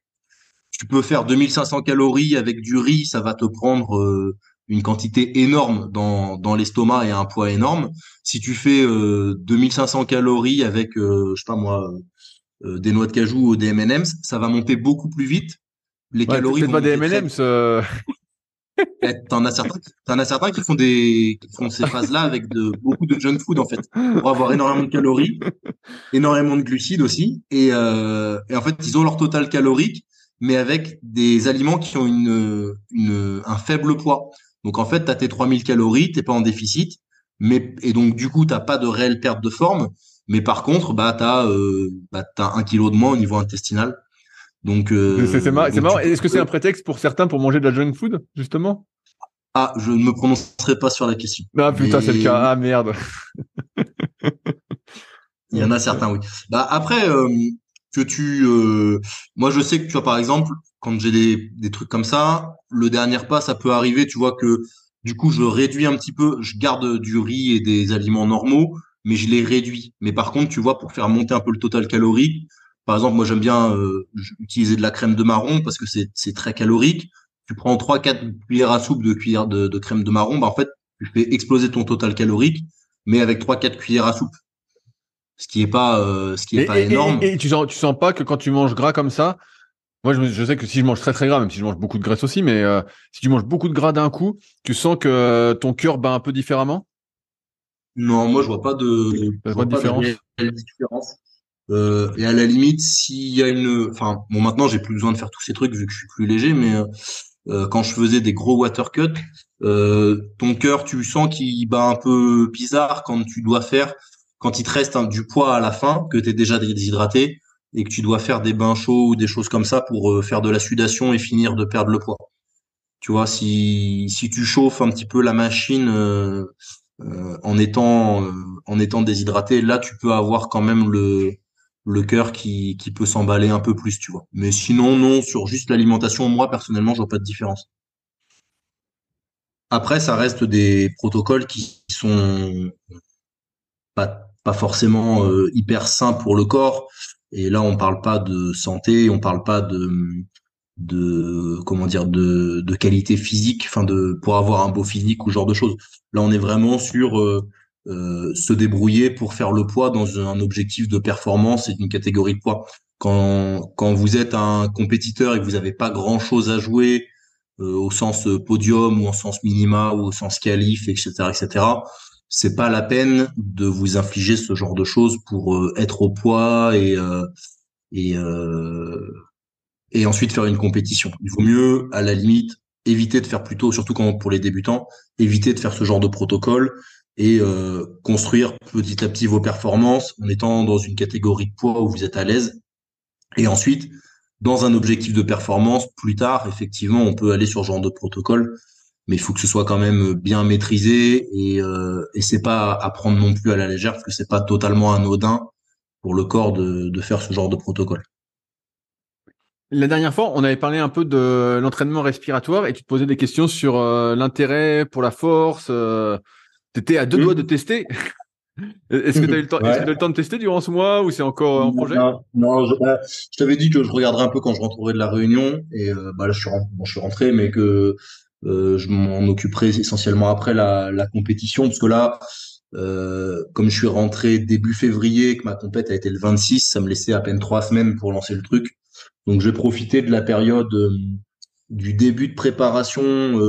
tu peux faire 2500 calories avec du riz, ça va te prendre une quantité énorme dans l'estomac et un poids énorme. Si tu fais 2500 calories avec, je sais pas moi, des noix de cajou ou des M&M's, ça va monter beaucoup plus vite. Les Ouais, calories peut-être vont pas des monter très M&M's. vite. T'en as certains qui font ces phases-là avec beaucoup de junk food en fait, pour avoir énormément de calories, énormément de glucides aussi. Et en fait, ils ont leur total calorique, mais avec des aliments qui ont un faible poids. Donc en fait, tu as tes 3000 calories, t'es pas en déficit, et donc du coup, t'as pas de réelle perte de forme. Mais par contre, t'as 1 kilo de moins au niveau intestinal. Donc, C'est tu marrant. peux. Est-ce que c'est un prétexte pour certains pour manger de la junk food, justement? Ah, je ne me prononcerai pas sur la question. Ah putain, c'est le Mais cas. oui, Ah merde. il y en a certains, oui. Bah après que tu, moi je sais que tu vois par exemple quand j'ai des trucs comme ça, le dernier pas ça peut arriver, tu vois que du coup je réduis un petit peu, je garde du riz et des aliments normaux, mais je les réduis. Mais par contre tu vois pour faire monter un peu le total calorique, Par exemple, moi j'aime bien utiliser de la crème de marron parce que c'est très calorique. Tu prends 3-4 cuillères à soupe de crème de marron, bah en fait, tu fais exploser ton total calorique, mais avec 3-4 cuillères à soupe, ce qui est Et, pas énorme. tu sens pas que quand tu manges gras comme ça, moi je sais que si je mange très très gras, même si je mange beaucoup de graisse aussi, mais si tu manges beaucoup de gras d'un coup, tu sens que ton cœur bat un peu différemment? Non, moi T'as je pas vois de pas de différence? réelle différence. Et à la limite, s'il y a enfin, bon, maintenant j'ai plus besoin de faire tous ces trucs vu que je suis plus léger, mais quand je faisais des gros water cuts, ton cœur, tu sens qu'il bat un peu bizarre quand il te reste du poids à la fin, que tu es déjà déshydraté et que tu dois faire des bains chauds ou des choses comme ça pour faire de la sudation et finir de perdre le poids. Tu vois, si tu chauffes un petit peu la machine euh, en étant euh, en étant déshydraté, là tu peux avoir quand même le cœur qui peut s'emballer un peu plus, tu vois. Mais sinon, non, sur juste l'alimentation, moi personnellement, je vois pas de différence. Après, ça reste des protocoles qui sont pas forcément hyper sains pour le corps. Et là, on parle pas de santé, on parle pas de comment dire de qualité physique, enfin de pour avoir un beau physique ou ce genre de choses. Là, on est vraiment sur se débrouiller pour faire le poids dans un objectif de performance et d'une catégorie de poids. Quand vous êtes un compétiteur et que vous n'avez pas grand-chose à jouer au sens podium ou au sens minima ou au sens qualif, etc., etc., c'est pas la peine de vous infliger ce genre de choses pour être au poids et, euh, et ensuite faire une compétition. Il vaut mieux, à la limite, éviter de faire plutôt, surtout quand pour les débutants, éviter de faire ce genre de protocole et construire petit à petit vos performances en étant dans une catégorie de poids où vous êtes à l'aise. Et ensuite, dans un objectif de performance, plus tard, effectivement, on peut aller sur ce genre de protocole, mais il faut que ce soit quand même bien maîtrisé et c'est pas à prendre non plus à la légère parce que c'est pas totalement anodin pour le corps de faire ce genre de protocole. La dernière fois, on avait parlé un peu de l'entraînement respiratoire et tu te posais des questions sur l'intérêt pour la force. Tu étais à deux doigts de Mmh. tester. Est-ce que tu as eu le temps, est-ce que tu as eu Ouais. le temps de tester durant ce mois ou c'est encore en Non, projet? non, je t'avais dit que je regarderais un peu quand je rentrerai de la Réunion et bah là je suis rentré, mais que je m'en occuperai essentiellement après la compétition parce que là, comme je suis rentré début février, et que ma compète a été le 26, ça me laissait à peine 3 semaines pour lancer le truc. Donc je vais profiter de la période du début de préparation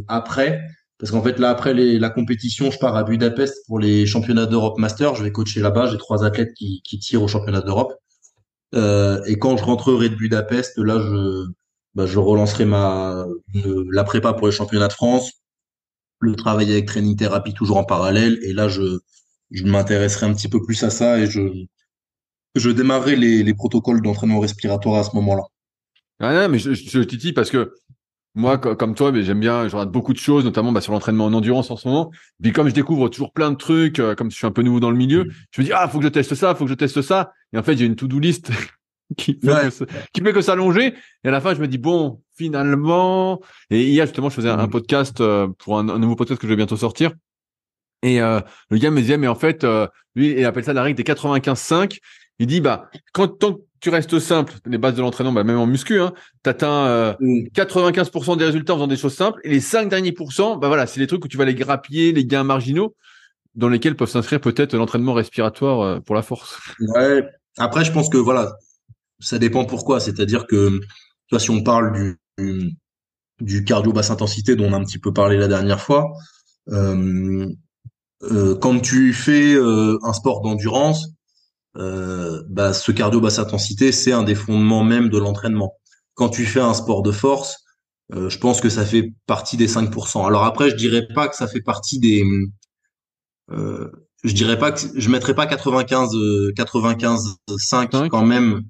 après. Parce qu'en fait, là, après la compétition, je pars à Budapest pour les championnats d'Europe Master. Je vais coacher là-bas. J'ai 3 athlètes qui tirent aux championnats d'Europe. Et quand je rentrerai de Budapest, là, je relancerai la prépa pour les championnats de France, le travail avec Training Therapy toujours en parallèle. Et là, je m'intéresserai un petit peu plus à ça et je démarrerai les protocoles d'entraînement respiratoire à ce moment-là. Ah, non, mais je titille parce que moi, comme toi, mais j'aime bien, je regarde beaucoup de choses, notamment sur l'entraînement en endurance en ce moment. Puis comme je découvre toujours plein de trucs, comme je suis un peu nouveau dans le milieu, je me dis, ah, faut que je teste ça, faut que je teste ça. Et en fait, j'ai une to-do list Ouais. qui fait que s'allonger. Et à la fin, je me dis, bon, finalement. Et hier, justement, je faisais un podcast pour un nouveau podcast que je vais bientôt sortir. Et le gars me disait, mais en fait, lui, il appelle ça la règle des 95-5. Il dit, bah, tant que tu restes simple, les bases de l'entraînement, bah, même en muscu, hein, t'atteins Mm. 95% des résultats en faisant des choses simples. Et les 5 derniers pourcents, bah voilà, c'est les trucs où tu vas les grappiller, les gains marginaux, dans lesquels peuvent s'inscrire peut-être l'entraînement respiratoire pour la force. Ouais. Après, je pense que voilà, ça dépend pourquoi. C'est-à-dire que, tu vois, si on parle du cardio basse intensité dont on a un petit peu parlé la dernière fois, euh, quand tu fais un sport d'endurance, bah, ce cardio basse intensité, c'est un des fondements même de l'entraînement. Quand tu fais un sport de force, je pense que ça fait partie des 5%. Alors après, je dirais pas que ça fait partie euh, je dirais pas que je mettrais pas 95 5 5. quand même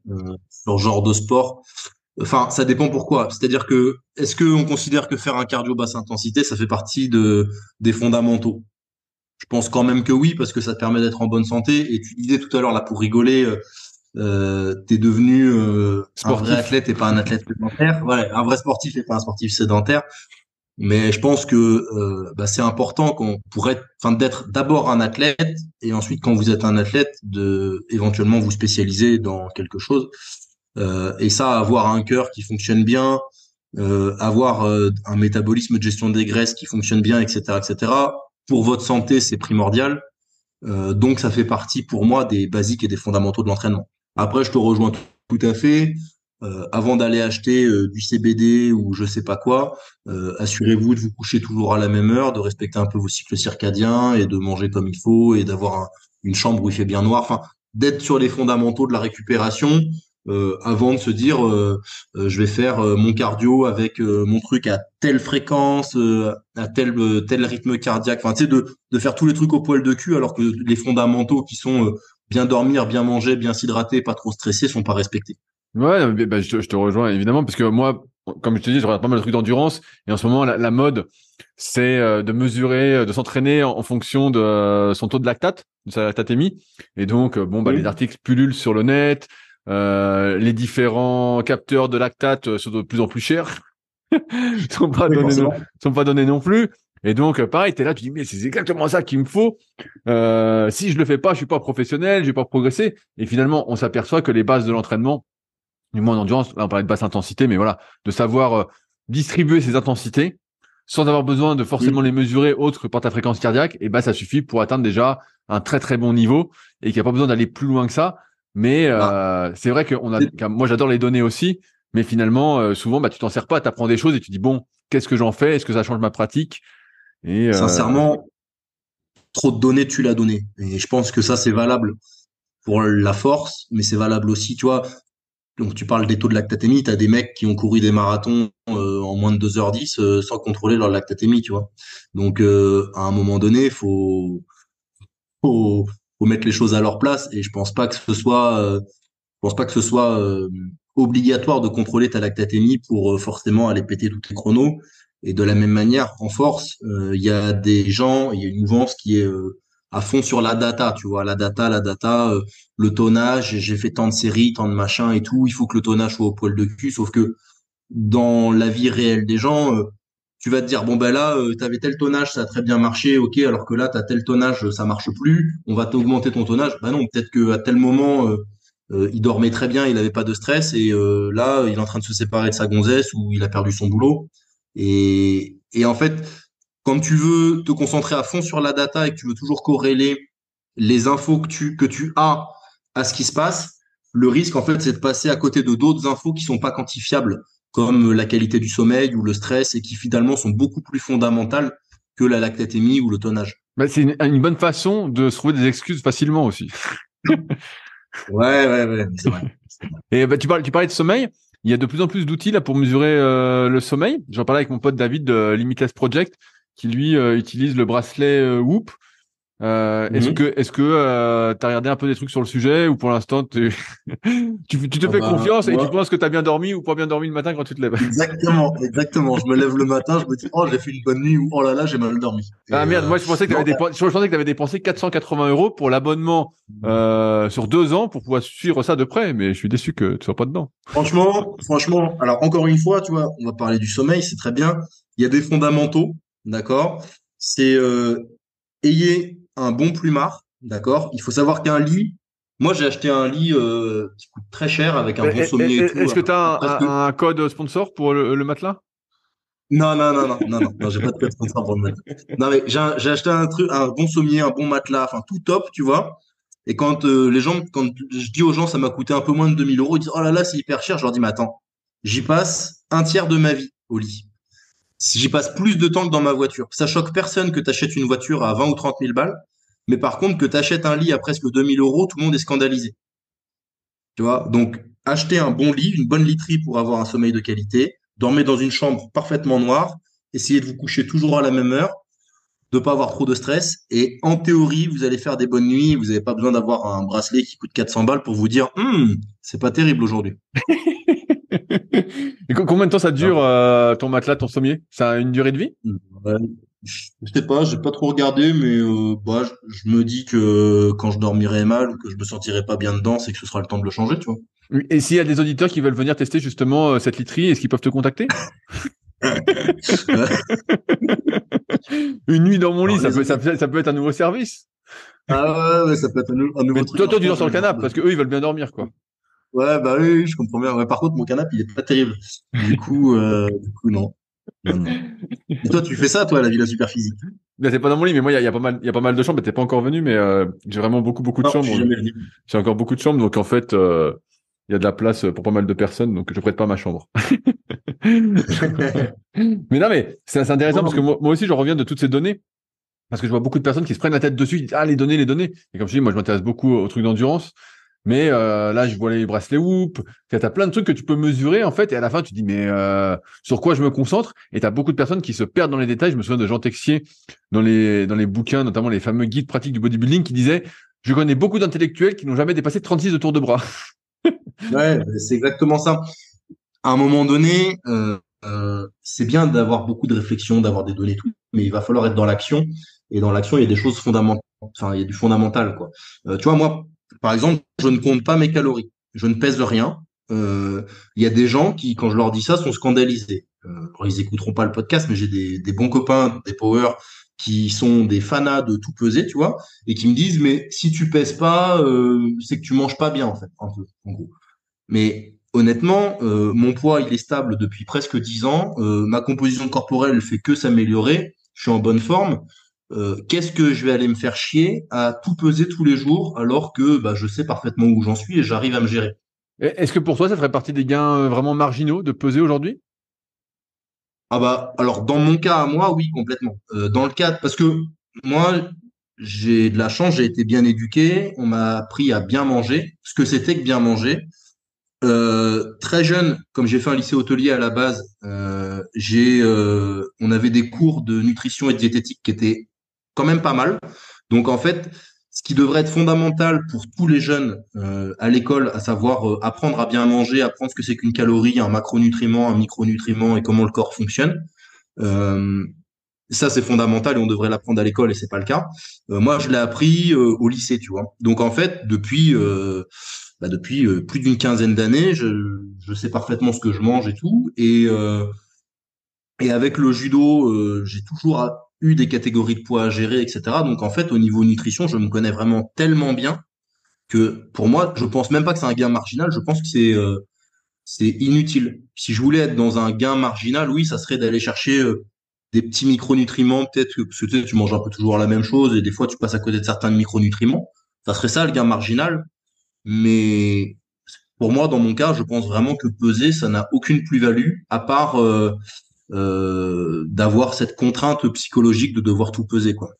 sur ce genre de sport. Enfin, ça dépend pourquoi. C'est-à-dire que est-ce qu'on considère que faire un cardio basse intensité, ça fait partie des fondamentaux? Je pense quand même que oui, parce que ça te permet d'être en bonne santé. Et tu disais tout à l'heure là pour rigoler, t'es devenu un vrai Sportif. athlète et pas un athlète sédentaire. Ouais, un vrai sportif et pas un sportif sédentaire. Mais je pense que c'est important pour être, enfin, d'être d'abord un athlète et ensuite, quand vous êtes un athlète, de éventuellement vous spécialiser dans quelque chose. Et ça, avoir un cœur qui fonctionne bien, avoir un métabolisme de gestion des graisses qui fonctionne bien, etc., etc. Pour votre santé, c'est primordial. Donc, ça fait partie pour moi des basiques et des fondamentaux de l'entraînement. Après, je te rejoins tout à fait. Avant d'aller acheter du CBD ou je sais pas quoi, assurez-vous de vous coucher toujours à la même heure, de respecter un peu vos cycles circadiens et de manger comme il faut et d'avoir une chambre où il fait bien noir. Enfin, d'être sur les fondamentaux de la récupération avant de se dire je vais faire mon cardio avec mon truc à telle fréquence, à tel rythme cardiaque. Enfin, tu sais, de faire tous les trucs au poil de cul alors que les fondamentaux qui sont bien dormir, bien manger, bien s'hydrater, pas trop stresser sont pas respectés. Ouais, mais, bah, je te rejoins évidemment parce que moi, comme je te dis, je regarde pas mal de trucs d'endurance et en ce moment, la mode, c'est de mesurer, de s'entraîner en fonction de son taux de lactate, de sa lactatémie. Et donc, les Oui, articles pullulent sur le net, les différents capteurs de lactate sont de plus en plus chers, sont pas oui, donnés, forcément. sont pas donnés non plus. Et donc, pareil, t'es là, tu dis, mais c'est exactement ça qu'il me faut. Si je le fais pas, je suis pas professionnel, je vais pas progresser. Et finalement, on s'aperçoit que les bases de l'entraînement du moins en endurance, là on parlait de basse intensité, mais voilà, de savoir distribuer ces intensités sans avoir besoin de forcément les Mm. mesurer autre que par ta fréquence cardiaque, et ben ça suffit pour atteindre déjà un très très bon niveau et qu'il n'y a pas besoin d'aller plus loin que ça. Mais Bah, c'est vrai moi j'adore les données aussi, mais finalement souvent tu t'en sers pas, tu apprends des choses et tu dis bon, qu'est-ce que j'en fais? Est-ce que ça change ma pratique? Et sincèrement, trop de données, tu l'as donné. Et je pense que ça, c'est valable pour la force, mais c'est valable aussi, tu vois. Donc, tu parles des taux de lactatémie, tu as des mecs qui ont couru des marathons en moins de 2h10 sans contrôler leur lactatémie, tu vois. Donc, à un moment donné, faut, faut mettre les choses à leur place et je pense pas que ce soit, obligatoire de contrôler ta lactatémie pour forcément aller péter tous tes chronos. Et de la même manière, en force, il y a des gens, il y a une mouvance qui est à fond sur la data, tu vois, la data, le tonnage, j'ai fait tant de séries, tant de machins et tout, il faut que le tonnage soit au poil de cul, sauf que dans la vie réelle des gens, tu vas te dire bon ben là, t'avais tel tonnage, ça a très bien marché, ok, alors que là t'as tel tonnage, ça marche plus, on va t'augmenter ton tonnage. Bah non, peut-être que à tel moment il dormait très bien, il avait pas de stress et là il est en train de se séparer de sa gonzesse ou il a perdu son boulot. Et en fait, quand tu veux te concentrer à fond sur la data et que tu veux toujours corréler les infos que tu as à ce qui se passe, le risque, en fait, c'est de passer à côté de d'autres infos qui sont pas quantifiables, comme la qualité du sommeil ou le stress, et qui finalement sont beaucoup plus fondamentales que la lactatémie ou le tonnage. c'est une bonne façon de se trouver des excuses facilement aussi. Ouais, ouais, ouais, mais c'est vrai. C'est vrai. Et tu parlais de sommeil. Il y a de plus en plus d'outils là pour mesurer le sommeil. J'en parlais avec mon pote David de Limitless Project, qui lui utilise le bracelet Whoop. Mhm. Est-ce que t'as regardé un peu des trucs sur le sujet ou pour l'instant tu te Ah fais bah, confiance et tu moi, penses que t'as bien dormi ou pas bien dormi le matin quand tu te lèves? exactement, exactement. Je me lève le matin, je me dis, oh, j'ai fait une bonne nuit ou oh là là, j'ai mal dormi. Ah Et merde, moi je pensais que non, je pensais que t'avais dépensé 480 € pour l'abonnement sur 2 ans pour pouvoir suivre ça de près, mais je suis déçu que tu sois pas dedans. franchement, alors encore une fois, tu vois, on va parler du sommeil, c'est très bien. Il y a des fondamentaux, d'accord? C'est ayez un bon plumard, d'accord? Il faut savoir qu'un lit, moi j'ai acheté un lit qui coûte très cher avec un bon sommier et tout, Est-ce que tu à as presque. un code sponsor pour le matelas? Non, non, non, non, non, non, non, j'ai pas de code sponsor pour le mettre. Non, mais j'ai acheté un truc, un bon sommier, un bon matelas, enfin tout top, tu vois. Et quand quand je dis aux gens, ça m'a coûté un peu moins de 2 000 euros, ils disent, oh là là, c'est hyper cher. Je leur dis, mais attends, j'y passe un tiers de ma vie au lit. Si j'y passe plus de temps que dans ma voiture. Ça choque personne que tu achètes une voiture à 20 ou 30 000 balles. Mais par contre, que tu achètes un lit à presque 2 000 euros, tout le monde est scandalisé. Tu vois? Donc, achetez un bon lit, une bonne literie pour avoir un sommeil de qualité. Dormez dans une chambre parfaitement noire. Essayez de vous coucher toujours à la même heure, de pas avoir trop de stress. Et en théorie, vous allez faire des bonnes nuits. Vous n'avez pas besoin d'avoir un bracelet qui coûte 400 balles pour vous dire, c'est pas terrible aujourd'hui. Et combien de temps ça dure Alors, ton matelas, ton sommier? Ça a une durée de vie? ouais, je sais pas, j'ai pas trop regardé, mais je me dis que quand je dormirai mal ou que je me sentirai pas bien dedans, c'est que ce sera le temps de le changer, tu vois. Et s'il y a des auditeurs qui veulent venir tester justement cette literie, est-ce qu'ils peuvent te contacter? Une nuit dans mon lit, Alors, ça peut être un nouveau service. Ah ouais, ça peut être un nouveau Mais truc. toi, Alors, je tu dors pense sur que le je vais me canapé prendre. parce que eux, ils veulent bien dormir, quoi. Ouais, bah oui, je comprends bien. Ouais, par contre, mon canapé, il est pas terrible. Du coup, non. Non, non. Et toi, tu fais ça, toi, à la Villa Superphysique? Là, c'est pas dans mon lit, mais moi, il y a pas mal de chambres. T'es pas encore venu, mais j'ai vraiment beaucoup de Non, je suis chambres. jamais venu. J'ai encore beaucoup de chambres, donc en fait, il y a de la place pour pas mal de personnes, donc je prête pas ma chambre. Mais non, mais c'est intéressant parce que Bon, moi aussi, je reviens de toutes ces données. Parce que je vois beaucoup de personnes qui se prennent la tête dessus, ils disent, ah, les données, les données. Et comme je dis, moi, je m'intéresse beaucoup aux trucs d'endurance. Mais là, je vois les bracelets Whoop. T'as plein de trucs que tu peux mesurer, en fait. Et à la fin, tu te dis, mais sur quoi je me concentre? Et t'as beaucoup de personnes qui se perdent dans les détails. Je me souviens de Jean Texier dans les bouquins, notamment les fameux guides pratiques du bodybuilding, qui disaient, je connais beaucoup d'intellectuels qui n'ont jamais dépassé 36 de tours de bras. ouais, c'est exactement ça. À un moment donné, c'est bien d'avoir beaucoup de réflexion, d'avoir des données, tout, mais il va falloir être dans l'action. Et dans l'action, il y a des choses fondamentales. Enfin, il y a du fondamental, quoi. Tu vois, moi, par exemple, je ne compte pas mes calories. Je ne pèse rien. Il y a des gens qui, quand je leur dis ça, sont scandalisés. Alors, ils écouteront pas le podcast, mais j'ai des bons copains, des power, qui sont des fanas de tout peser, tu vois, et qui me disent, mais si tu pèses pas, c'est que tu manges pas bien, en fait, un peu, en gros. Mais honnêtement, mon poids, il est stable depuis presque 10 ans. Ma composition corporelle fait que s'améliorer. Je suis en bonne forme. Qu'est-ce que je vais aller me faire chier à tout peser tous les jours alors que bah, je sais parfaitement où j'en suis et j'arrive à me gérer. Est-ce que pour toi, ça ferait partie des gains vraiment marginaux de peser aujourd'hui? Ah bah alors dans mon cas à moi, oui, complètement. Dans le cadre, parce que moi, j'ai de la chance, j'ai été bien éduqué, on m'a appris à bien manger, ce que c'était que bien manger. Très jeune, comme j'ai fait un lycée hôtelier à la base, on avait des cours de nutrition et de diététique qui étaient quand même pas mal. Donc en fait, ce qui devrait être fondamental pour tous les jeunes à l'école, à savoir apprendre à bien manger, apprendre ce que c'est qu'une calorie, un macronutriment, un micronutriment et comment le corps fonctionne. Euh, Ça, c'est fondamental et on devrait l'apprendre à l'école et c'est pas le cas. Moi, je l'ai appris au lycée, tu vois. Donc en fait, depuis plus d'une quinzaine d'années, je sais parfaitement ce que je mange et tout. Et avec le judo, j'ai toujours eu des catégories de poids à gérer, etc. Donc en fait, au niveau nutrition, je me connais vraiment tellement bien que pour moi, je pense même pas que c'est un gain marginal. Je pense que c'est inutile. Si je voulais être dans un gain marginal, oui, ça serait d'aller chercher des petits micronutriments, peut-être que parce que tu sais, tu manges un peu toujours la même chose et des fois tu passes à côté de certains micronutriments. Ça serait ça le gain marginal. Mais pour moi, dans mon cas, je pense vraiment que peser, ça n'a aucune plus-value, à part d'avoir cette contrainte psychologique de devoir tout peser, quoi.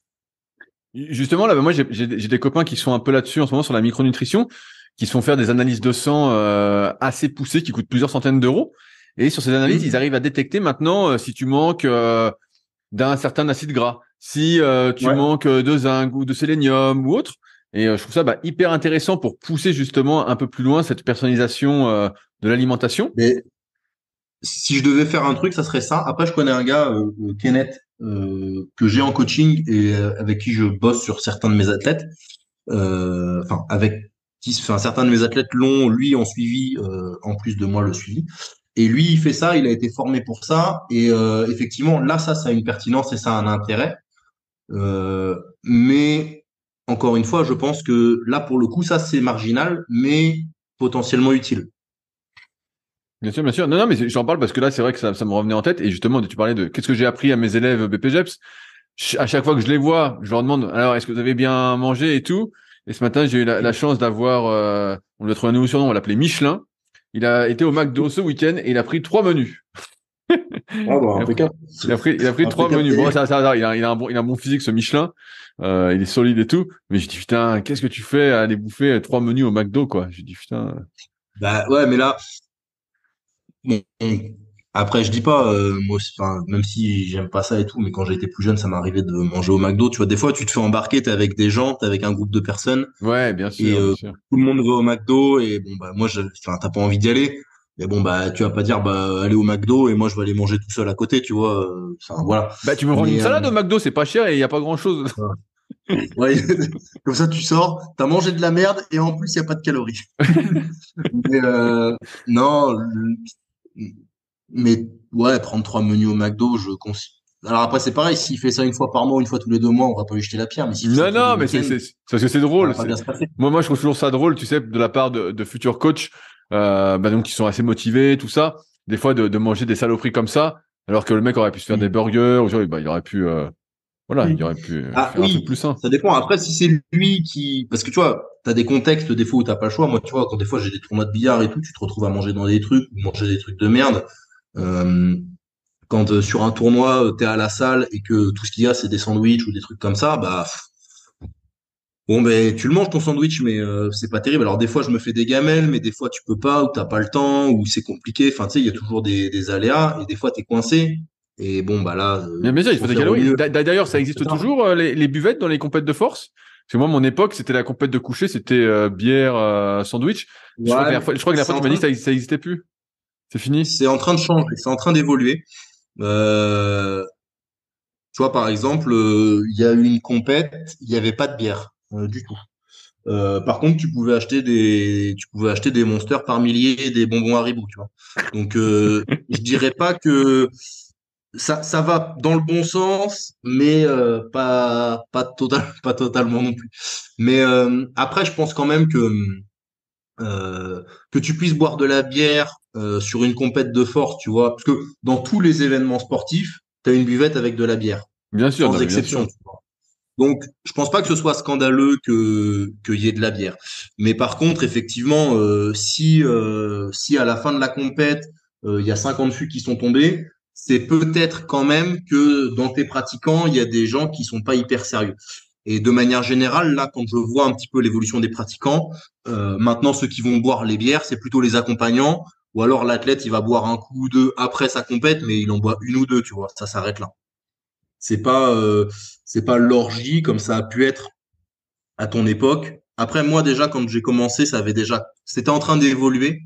Justement, là, moi, j'ai des copains qui sont un peu là-dessus en ce moment sur la micronutrition, qui se font faire des analyses de sang assez poussées, qui coûtent plusieurs centaines d'euros. Et sur ces analyses, ils Mhm. arrivent à détecter maintenant si tu manques d'un certain acide gras, si tu Ouais. manques de zinc ou de sélénium ou autre. Et je trouve ça hyper intéressant pour pousser justement un peu plus loin cette personnalisation de l'alimentation. Mais si je devais faire un truc, ça serait ça. Après, je connais un gars, Kenneth, que j'ai en coaching et avec qui je bosse sur certains de mes athlètes. Enfin, certains de mes athlètes l'ont, lui, en suivi, en plus de moi, le suivi. Et lui, il fait ça, il a été formé pour ça. Et effectivement, là, ça a une pertinence et ça a un intérêt. Mais encore une fois, je pense que là, pour le coup, ça, c'est marginal, mais potentiellement utile. Bien sûr, bien sûr. Non, non, mais j'en parle parce que là, c'est vrai que ça me revenait en tête. Et justement, tu parlais de qu'est-ce que j'ai appris à mes élèves BPGEPS. À chaque fois que je les vois, je leur demande, alors, est-ce que vous avez bien mangé et tout? Et ce matin, j'ai eu la chance d'avoir, on lui a trouvé un nouveau surnom, on l'appelait Michelin. Il a été au McDo ce week-end et il a pris 3 menus. Ah bah, Il a pris, impeccable. il a pris trois Impeccable. menus. Bon, ça, il a un bon physique, ce Michelin. Il est solide et tout. Mais je dis, putain, qu'est-ce que tu fais à aller bouffer 3 menus au McDo, quoi? Je dis, putain. Bah ouais, mais là, bon, après, je dis pas, moi, enfin, même si j'aime pas ça et tout, mais quand j'étais plus jeune, ça m'arrivait de manger au McDo. Tu vois, des fois, tu te fais embarquer, t'es avec des gens, t'es avec un groupe de personnes, Ouais, bien et sûr, bien sûr. tout le monde va au McDo, et bon, bah, moi, enfin, t'as pas envie d'y aller, mais bon, bah, tu vas pas dire, bah, aller au McDo, et moi, je vais aller manger tout seul à côté, tu vois, enfin, voilà. Bah, tu me prends une Mais, salade au McDo, c'est pas cher et il y a pas grand-chose. ouais, comme ça, tu sors, t'as mangé de la merde, et en plus, il y a pas de calories. Mais, non, Mais ouais, prendre 3 menus au McDo, alors après, c'est pareil, s'il fait ça une fois par mois, une fois tous les 2 mois, on va pas lui jeter la pierre, mais s'il fait ça Non, tous les non, mais week-ends, c'est parce que c'est ça drôle. va pas bien se passer. Moi, je trouve toujours ça drôle, tu sais, de la part de futurs coachs, donc qui sont assez motivés, tout ça. Des fois, de manger des saloperies comme ça, alors que le mec aurait pu se faire des Mm. burgers, ou tu vois, bah, il aurait pu, voilà, Mm. il aurait pu Ah faire un truc oui, plus sain. ça dépend. Après, si c'est lui qui, parce que tu vois, t'as des contextes des fois où t'as pas le choix. Moi, tu vois, quand des fois j'ai des tournois de billard et tout, tu te retrouves à manger dans des trucs, ou manger des trucs de merde. Euh, Quand sur un tournoi, t'es à la salle et que tout ce qu'il y a, c'est des sandwichs ou des trucs comme ça, bah bon, ben, tu le manges ton sandwich, mais c'est pas terrible. Alors, des fois, je me fais des gamelles, mais des fois, tu peux pas, ou t'as pas le temps, ou c'est compliqué. Enfin, tu sais, il y a toujours des aléas, et des fois, t'es coincé. Et bon, bah là, Bien sûr, il faut faut des faire au calories. mieux. D'ailleurs, ça C'est existe ça. toujours, les buvettes dans les compètes de force? Parce que moi, mon époque, c'était la compète de coucher, c'était bière, sandwich. Ouais, Je crois que la dernière fois, c'est tu en m'as dit train que ça existait plus. C'est fini? c'est en train de changer, c'est en train d'évoluer. Euh, Tu vois, par exemple, il y a eu une compète, il n'y avait pas de bière, du tout. Par contre, tu pouvais acheter des monsters par milliers et des bonbons Haribo, tu vois. Donc, je dirais pas que ça va dans le bon sens, mais pas totalement non plus. Mais après, je pense quand même euh, que tu puisses boire de la bière sur une compète de force, tu vois, parce que dans tous les événements sportifs, tu as une buvette avec de la bière, Bien sûr, non, sans mais bien exception. sûr. Tu vois. Donc, je pense pas que ce soit scandaleux que qu'il y ait de la bière. Mais par contre, effectivement, si à la fin de la compète, il y a 50 fûts qui sont tombés, c'est peut-être quand même que dans tes pratiquants, il y a des gens qui sont pas hyper sérieux. Et de manière générale, là, quand je vois un petit peu l'évolution des pratiquants, maintenant, ceux qui vont boire les bières, c'est plutôt les accompagnants, ou alors l'athlète, il va boire un coup ou deux après sa compète, mais il en boit une ou deux, tu vois, ça s'arrête là. C'est pas, euh, c'est pas l'orgie comme ça a pu être à ton époque. Après, moi, déjà, quand j'ai commencé, c'était en train d'évoluer.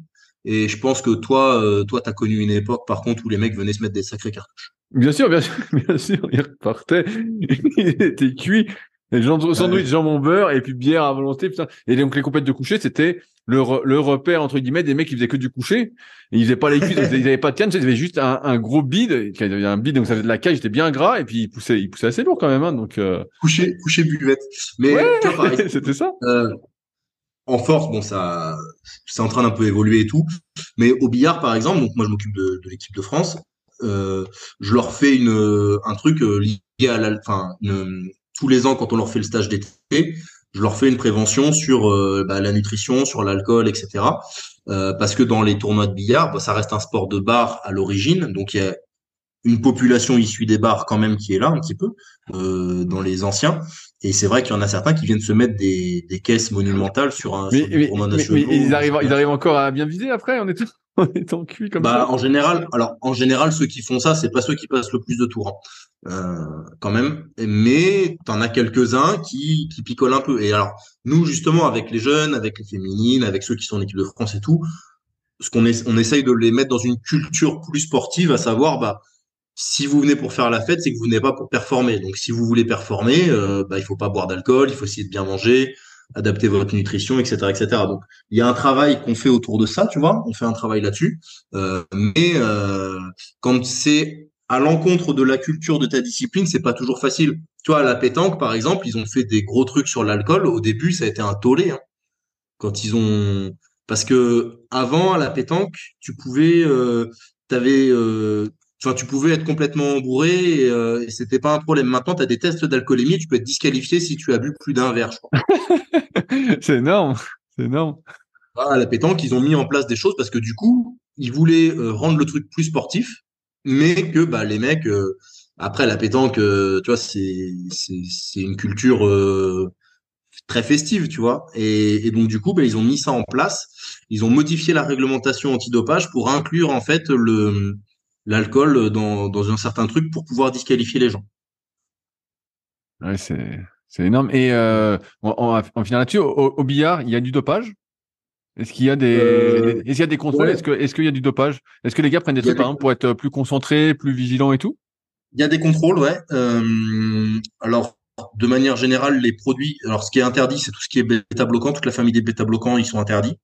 Et je pense que toi, t'as connu une époque, par contre, où les mecs venaient se mettre des sacrés cartouches. Bien sûr, bien sûr, il repartait, il était cuit. Et sandwich, Ouais. jambon beurre, et puis bière à volonté, putain. Et donc, les compètes de coucher, c'était le repère, entre guillemets, des mecs qui faisaient que du coucher. Et ils faisaient pas les cuisses, donc ils avaient pas de canne, tu sais, ils avaient juste un gros bide. Il y avait un bide, donc ça faisait de la cage, c'était bien gras, et puis il poussait assez lourd quand même, hein, donc, Coucher buvette. ouais, Mais tu vois, par exemple, c'était ça. euh, en force, bon, c'est en train d'un peu évoluer et tout. Mais au billard, par exemple, donc moi, je m'occupe de l'équipe de France. Je leur fais un truc lié à tous les ans, quand on leur fait le stage d'été, je leur fais une prévention sur la nutrition, sur l'alcool, etc. Parce que dans les tournois de billard, bah, ça reste un sport de bar à l'origine, donc il y a une population issue des bars quand même qui est là un petit peu dans les anciens. Et c'est vrai qu'il y en a certains qui viennent se mettre des caisses monumentales sur des tournois Mais nationaux, des ils championnats. arrivent encore à bien viser après, en étant cuit comme ça. Bah, en général, ceux qui font ça, c'est pas ceux qui passent le plus de tours, hein. Quand même. Mais t'en as quelques-uns qui picolent un peu. Et alors, nous, justement, avec les jeunes, avec les féminines, avec ceux qui sont en équipe de France et tout, on essaye de les mettre dans une culture plus sportive, à savoir, bah, si vous venez pour faire la fête, c'est que vous venez pas pour performer. Donc, si vous voulez performer, bah, il faut pas boire d'alcool, il faut essayer de bien manger, adapter votre nutrition, etc., etc. Donc, il y a un travail qu'on fait autour de ça, tu vois. On fait un travail là-dessus. Mais quand c'est à l'encontre de la culture de ta discipline, c'est pas toujours facile. Tu vois, à la pétanque, par exemple, ils ont fait des gros trucs sur l'alcool. Au début, ça a été un tollé, hein, quand ils ont, parce que avant à la pétanque, t'avais, enfin, tu pouvais être complètement bourré et c'était pas un problème. Maintenant, tu as des tests d'alcoolémie, tu peux être disqualifié si tu as bu plus d'un verre, je crois. C'est énorme, c'est énorme. À la pétanque, ils ont mis en place des choses parce que du coup, ils voulaient rendre le truc plus sportif, mais que bah les mecs, après la pétanque, tu vois, c'est une culture très festive, tu vois. Et donc, du coup, ben, ils ont mis ça en place. Ils ont modifié la réglementation antidopage pour inclure, en fait, l'alcool dans un certain truc pour pouvoir disqualifier les gens. Ouais, c'est énorme. Et en finale là-dessus, au billard, il y a du dopage? Est-ce qu'il y a des contrôles? Ouais, Est-ce qu'il y a du dopage? Est-ce que les gars prennent des il y a trucs, par des, exemple, pour être plus concentrés, plus vigilants et tout? il y a des contrôles, ouais. Alors, de manière générale, les produits, alors ce qui est interdit, c'est tout ce qui est bêta-bloquant. Toute la famille des bêta-bloquants, ils sont interdits.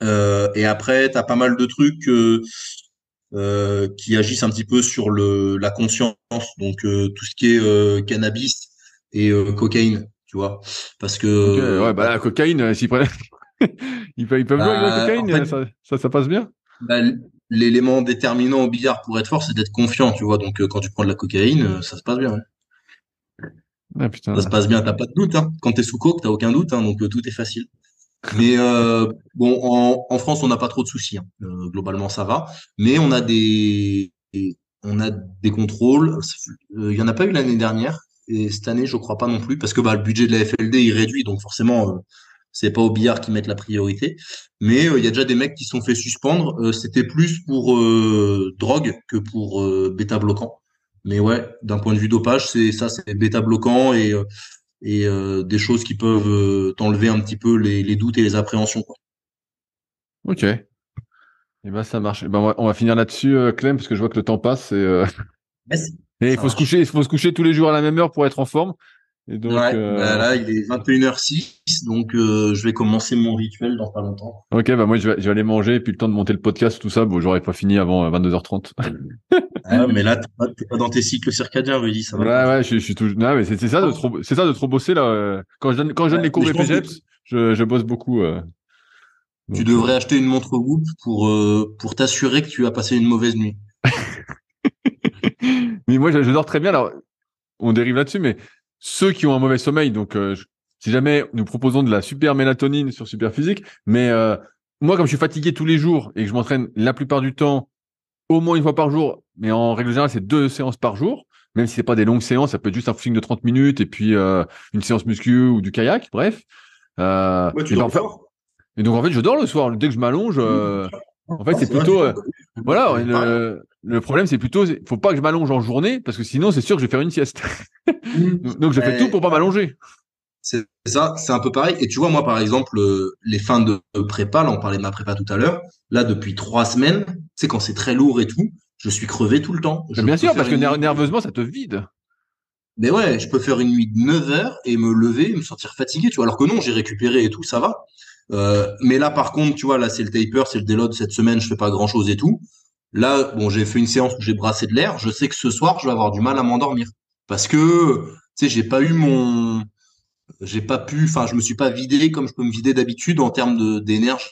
Et après, tu as pas mal de trucs. qui agissent un petit peu sur la conscience, donc tout ce qui est cannabis et cocaïne, tu vois, parce Ok, ouais, que bah la cocaïne, s'ils prennent... ils peuvent jouer avec la en cocaïne, fait, ça passe bien. bah, l'élément déterminant au billard pour être fort, c'est d'être confiant, tu vois. Donc quand tu prends de la cocaïne, ça se passe bien. Ouais. Ah Ça se putain. passe bien, t'as pas de doute. Hein. Quand t'es sous coke, t'as aucun doute, hein, donc tout est facile. Mais bon, en France, on n'a pas trop de soucis. Hein. Globalement, ça va. Mais on a des contrôles. Il y en a pas eu l'année dernière et cette année, je crois pas non plus, parce que bah, le budget de la FLD il réduit, donc forcément, c'est pas au billard qui mettent la priorité. Mais il y a déjà des mecs qui se sont fait suspendre. C'était plus pour drogue que pour bêta bloquant. Mais ouais, d'un point de vue dopage, c'est bêta bloquant et des choses qui peuvent t'enlever un petit peu les doutes et les appréhensions, quoi. Ok. Et ben ça marche. Eh ben, on va finir là-dessus, Clem, parce que je vois que le temps passe Yes. et Ça marche. il faut se coucher tous les jours à la même heure pour être en forme. Et donc, Ouais, bah là, il est 21h06, donc je vais commencer mon rituel dans pas longtemps. ok, bah moi je vais aller manger et puis le temps de monter le podcast, tout ça, bon, j'aurais pas fini avant 22h30. Ah, mais là, t'es pas dans tes cycles circadiens, Rudy, ça Ouais, va pas. ouais, je suis tout. Non, mais c'est ça de trop, c'est ça de trop bosser là. Quand je donne les Ouais, cours mais je pense que BPGEPS, je bosse beaucoup. tu Donc, devrais acheter une montre Whoop pour t'assurer que tu as passé une mauvaise nuit. mais moi, je dors très bien. Alors, on dérive là-dessus, mais ceux qui ont un mauvais sommeil, donc si jamais nous proposons de la super mélatonine sur super physique, mais moi, comme je suis fatigué tous les jours et que je m'entraîne la plupart du temps au moins une fois par jour, mais en règle générale, c'est 2 séances par jour. Même si c'est pas des longues séances, ça peut être juste un footing de 30 minutes et puis une séance muscu ou du kayak, bref. Ouais, tu Et ben dors enfin, fort. et donc en fait, je dors le soir. Dès que je m'allonge, en fait, Ah, c'est c'est vrai, plutôt putain. voilà. Pareil. Le problème, c'est plutôt, faut pas que je m'allonge en journée parce que sinon, c'est sûr que je vais faire une sieste. Donc je fais tout pour pas m'allonger. C'est ça, c'est un peu pareil. Et tu vois, moi, par exemple, les fins de prépa, là, on parlait de ma prépa tout à l'heure. Là, depuis 3 semaines, tu sais, quand c'est très lourd et tout, je suis crevé tout le temps. Mais Je bien peux sûr, faire parce que une nuit. nerveusement, ça te vide. Mais ouais, je peux faire une nuit de 9 heures et me lever, et me sentir fatigué, tu vois. Alors que non, j'ai récupéré et tout, ça va. Mais là, par contre, tu vois, là, c'est le taper, c'est le déload cette semaine, je fais pas grand-chose et tout. Là, bon, j'ai fait une séance où j'ai brassé de l'air. Je sais que ce soir, je vais avoir du mal à m'endormir. Parce que, tu sais, j'ai pas pu, enfin, je me suis pas vidé comme je peux me vider d'habitude en termes d'énergie.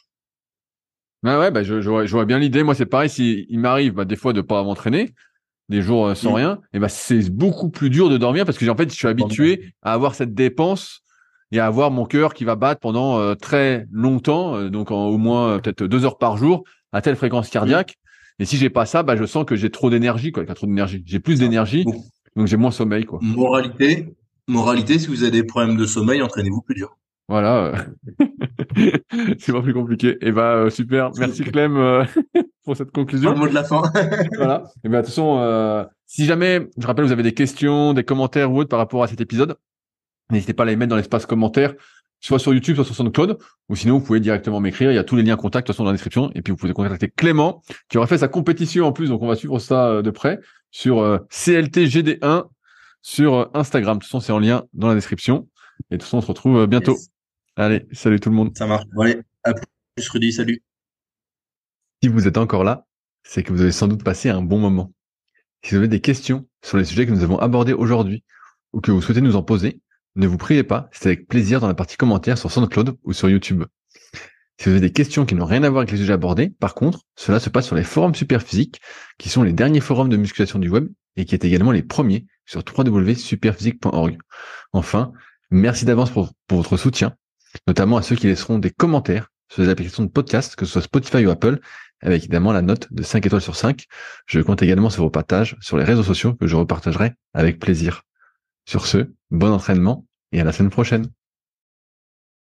Ouais, ouais, bah, je vois bien l'idée. Moi, c'est pareil. Si il m'arrive, bah, des fois, de pas m'entraîner, des jours sans Mm. rien, et bah, c'est beaucoup plus dur de dormir parce que, en fait, je suis habitué à avoir cette dépense et à avoir mon cœur qui va battre pendant très longtemps, donc au moins peut-être 2 heures par jour, à telle fréquence Mm. cardiaque. Et si j'ai pas ça, bah, je sens que j'ai trop d'énergie, quoi, qu'il y a trop d'énergie. J'ai plus Ça. d'énergie, Donc, donc j'ai moins sommeil, quoi. moralité, si vous avez des problèmes de sommeil, entraînez-vous plus dur. Voilà, c'est pas plus compliqué. Et bah, super. Merci Clem pour cette Pas le conclusion. mot de la fin. Voilà. Et ben, de toute façon, si jamais, je rappelle, vous avez des questions, des commentaires ou autres par rapport à cet épisode, n'hésitez pas à les mettre dans l'espace commentaire, soit sur YouTube, soit sur SoundCloud, ou sinon vous pouvez directement m'écrire. Il y a tous les liens contacts de toute façon dans la description. Et puis vous pouvez contacter Clément, qui aura fait sa compétition en plus, donc on va suivre ça de près sur CLTGD1 sur Instagram. De toute façon, c'est en lien dans la description. Et de toute façon, on se retrouve bientôt. Yes. Allez, salut tout le monde. Ça marche. Bon, allez, à plus, Rudy, salut. Si vous êtes encore là, c'est que vous avez sans doute passé un bon moment. Si vous avez des questions sur les sujets que nous avons abordés aujourd'hui ou que vous souhaitez nous en poser, ne vous priez pas, c'est avec plaisir dans la partie commentaires sur SoundCloud ou sur YouTube. Si vous avez des questions qui n'ont rien à voir avec les sujets abordés, par contre, cela se passe sur les forums Superphysique, qui sont les derniers forums de musculation du web et qui est également les premiers sur www.superphysique.org. Enfin, merci d'avance pour votre soutien, notamment à ceux qui laisseront des commentaires sur les applications de podcast, que ce soit Spotify ou Apple, avec évidemment la note de 5 étoiles sur 5. Je compte également sur vos partages sur les réseaux sociaux que je repartagerai avec plaisir. Sur ce, bon entraînement et à la semaine prochaine.